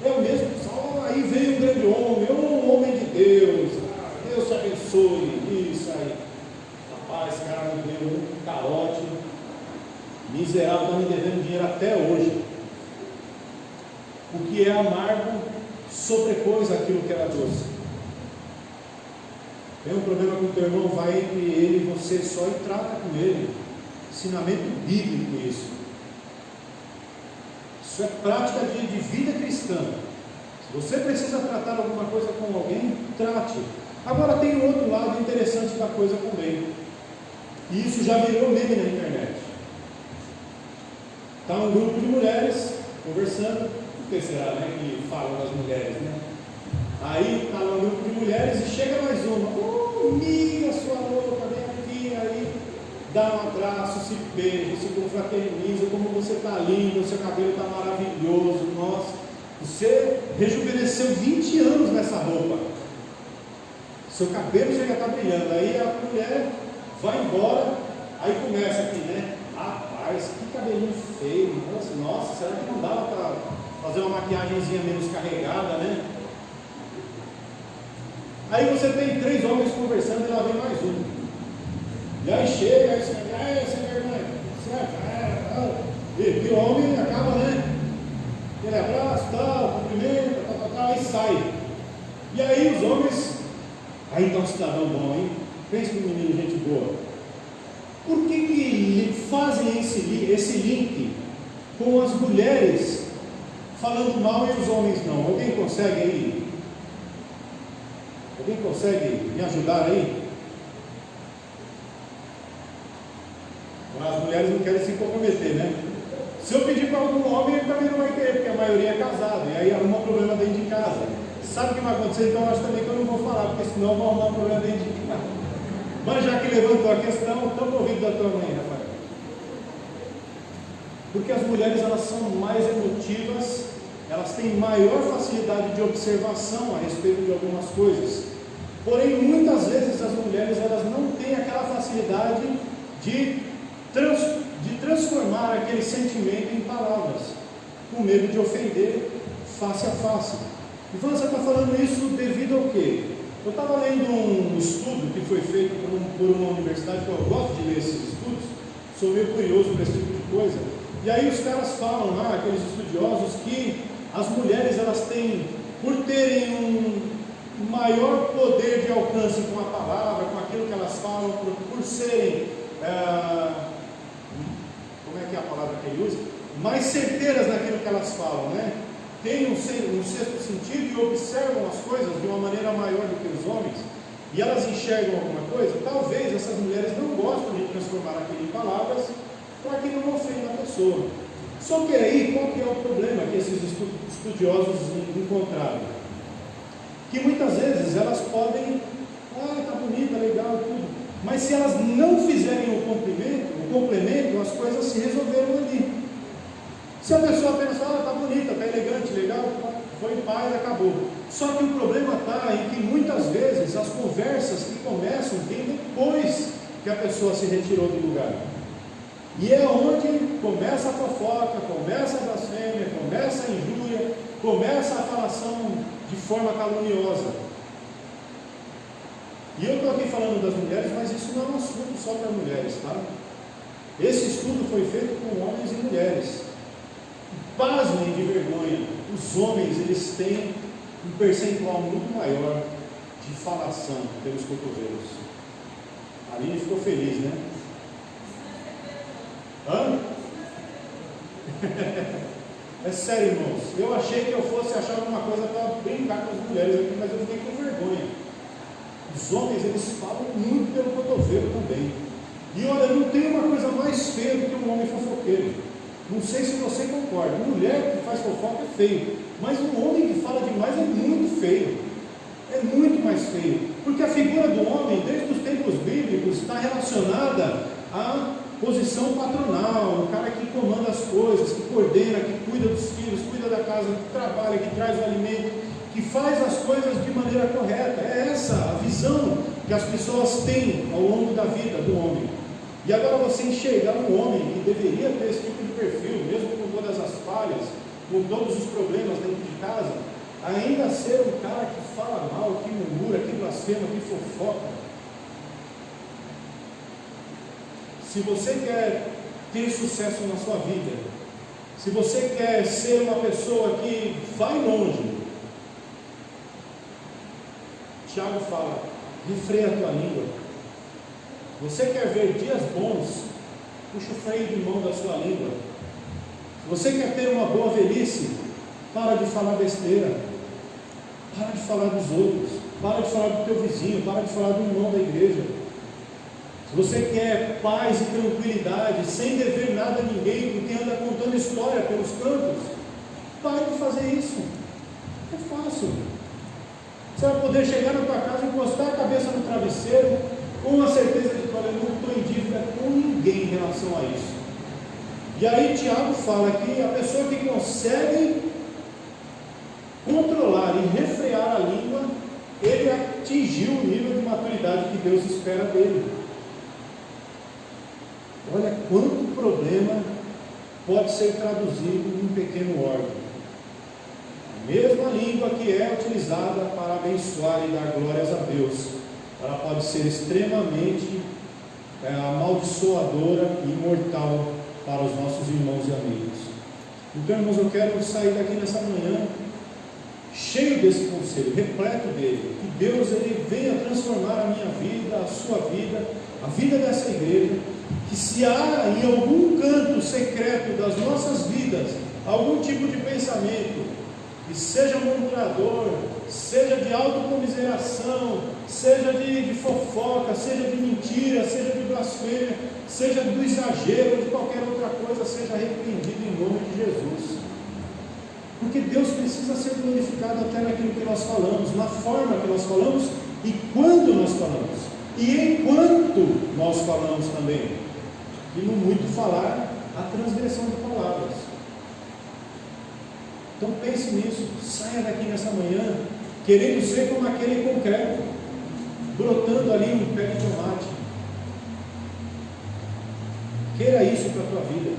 Speaker 2: É o mesmo, só aí veio um grande homem, um homem de Deus, Deus te abençoe, isso aí. Rapaz, esse cara me deu um calote, miserável, está me devendo dinheiro até hoje. O que é amargo sobrepôs aquilo que era doce. Tem um problema com o teu irmão, vai entre ele e você só e trata com ele. Ensinamento bíblico isso. Isso é prática de vida cristã. Se você precisa tratar alguma coisa com alguém, trate. Agora tem um outro lado interessante da coisa também. E isso já virou meme na internet. Está um grupo de mulheres conversando. O que será, né, que falam das mulheres, né? Aí está lá um grupo de mulheres e chega mais uma. Amiga, sua louca, vem aqui. Aí dá um abraço, se beija, se confraterniza. Como você está lindo, seu cabelo está maravilhoso. Nossa, você rejuvenesceu 20 anos nessa roupa. Seu cabelo chega a estar brilhando. Aí a mulher vai embora. Aí começa aqui, né? Rapaz, que cabelinho feio. Nossa, será que não dava para fazer uma maquiagemzinha menos carregada, né? Aí você tem 3 homens conversando e lá vem mais um. E aí chega, aí você vergonha. E o homem acaba, né? Ele abraça, tal, cumprimenta, tal, e sai. E aí os homens, aí está um cidadão bom, hein? Pensa no menino, gente boa. Por que fazem esse link com as mulheres falando mal e os homens não? Alguém consegue aí? Alguém consegue me ajudar aí? As mulheres não querem se comprometer, né? Se eu pedir para algum homem, ele também não vai querer, porque a maioria é casada, e aí arruma um problema dentro de casa. Sabe o que vai acontecer? Então eu acho também que eu não vou falar, porque senão eu vou arrumar um problema dentro de casa. Mas já que levantou a questão, estou ouvindo da tua mãe, Rafael. Porque as mulheres, elas são mais emotivas, elas têm maior facilidade de observação a respeito de algumas coisas. Porém, muitas vezes as mulheres, elas não têm aquela facilidade de transformar aquele sentimento em palavras, com medo de ofender face a face. E você está falando isso devido ao quê? Eu estava lendo um estudo que foi feito por uma universidade, que eu gosto de ler esses estudos, sou meio curioso para esse tipo de coisa. E aí os caras falam lá, aqueles estudiosos, que as mulheres, elas têm, por terem um maior poder de alcance com a palavra, com aquilo que elas falam, por serem, como é que é a palavra que ele usa? Mais certeiras naquilo que elas falam, né? Têm um sexto sentido e observam as coisas de uma maneira maior do que os homens, e elas enxergam alguma coisa. Talvez essas mulheres não gostam de transformar aquilo em palavras para que não ofenda a pessoa. Só que aí, qual que é o problema que esses estudiosos encontraram? Que muitas vezes elas podem, tá bonita, legal, tudo, mas se elas não fizerem o complemento, as coisas se resolveram ali. Se a pessoa apenas fala, tá bonita, tá elegante, legal, foi em paz, acabou. Só que o problema está em que muitas vezes as conversas que começam vêm depois que a pessoa se retirou do lugar. E é onde começa a fofoca, começa a blasfêmia, começa a injúria, começa a falação de forma caluniosa. E eu estou aqui falando das mulheres, mas isso não é um assunto só para mulheres, tá? Esse estudo foi feito com homens e mulheres. Pasmem de vergonha, os homens, eles têm um percentual muito maior de falação pelos cotovelos. A Aline ficou feliz, né? Hã? É sério, irmãos. Eu achei que eu fosse achar alguma coisa para brincar com as mulheres aqui, mas eu fiquei com vergonha. Os homens, eles falam muito pelo cotovelo também. E olha, não tem uma coisa mais feia do que um homem fofoqueiro. Não sei se você concorda. Mulher que faz fofoca é feio, mas um homem que fala demais é muito feio. É muito mais feio. Porque a figura do homem, desde os tempos bíblicos, filhos está relacionada à posição patronal, o cara que comanda as coisas, que coordena, que cuida dos filhos, cuida da casa, que trabalha, que traz o alimento, que faz as coisas de maneira correta. É essa a visão que as pessoas têm ao longo da vida do homem. E agora você enxergar um homem que deveria ter esse tipo de perfil, mesmo com todas as falhas, com todos os problemas dentro de casa, ainda ser um cara que fala mal, que murmura, que blasfema, que fofoca. Se você quer ter sucesso na sua vida, se você quer ser uma pessoa que vai longe, Tiago fala, refreia a tua língua. Você quer ver dias bons, puxa o freio de mão da sua língua. Se você quer ter uma boa velhice, para de falar besteira, para de falar dos outros, para de falar do teu vizinho, para de falar do irmão da igreja. Se você quer paz e tranquilidade, sem dever nada a ninguém, porque anda contando história pelos cantos, pare de fazer isso. É fácil. Você vai poder chegar na tua casa, encostar a cabeça no travesseiro, com a certeza de que eu não estou em dívida com ninguém em relação a isso. E aí Tiago fala que a pessoa que consegue controlar e refrear a língua, ele atingiu o nível de maturidade que Deus espera dele. Olha quanto problema pode ser traduzido em um pequeno órgão. A mesma língua que é utilizada para abençoar e dar glórias a Deus, ela pode ser extremamente amaldiçoadora e mortal para os nossos irmãos e amigos. Então, irmãos, eu quero sair daqui nessa manhã cheio desse conselho, repleto dele, que Deus ele venha transformar a minha vida, a sua vida, a vida dessa igreja, que se há em algum canto secreto das nossas vidas algum tipo de pensamento que seja murmurador, seja de autocomiseração, seja de fofoca, seja de mentira, seja de blasfêmia, seja do exagero ou de qualquer outra coisa, seja repreendido em nome de Jesus. Porque Deus precisa ser glorificado até naquilo que nós falamos, na forma que nós falamos e quando nós falamos, e enquanto nós falamos também. E no muito falar, a transgressão de palavras. Então pense nisso, saia daqui nessa manhã querendo ser como aquele concreto, brotando ali um pé de tomate. Queira isso para a tua vida,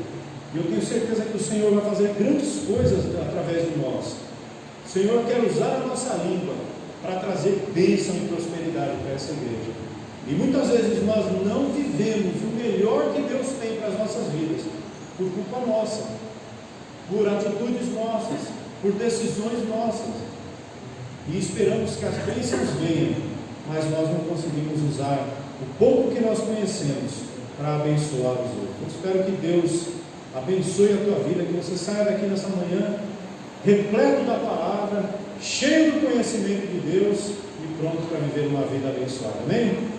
Speaker 2: e eu tenho certeza que o Senhor vai fazer grandes coisas através de nós. O Senhor quer usar a nossa língua para trazer bênção e prosperidade para essa igreja, e muitas vezes nós não vivemos o melhor que Deus tem para as nossas vidas, por culpa nossa, por atitudes nossas, por decisões nossas, e esperamos que as bênçãos venham, mas nós não conseguimos usar o pouco que nós conhecemos para abençoar os outros. Eu espero que Deus abençoe a tua vida, que você saia daqui nessa manhã repleto da palavra, cheio do conhecimento de Deus e pronto para viver uma vida abençoada. Amém?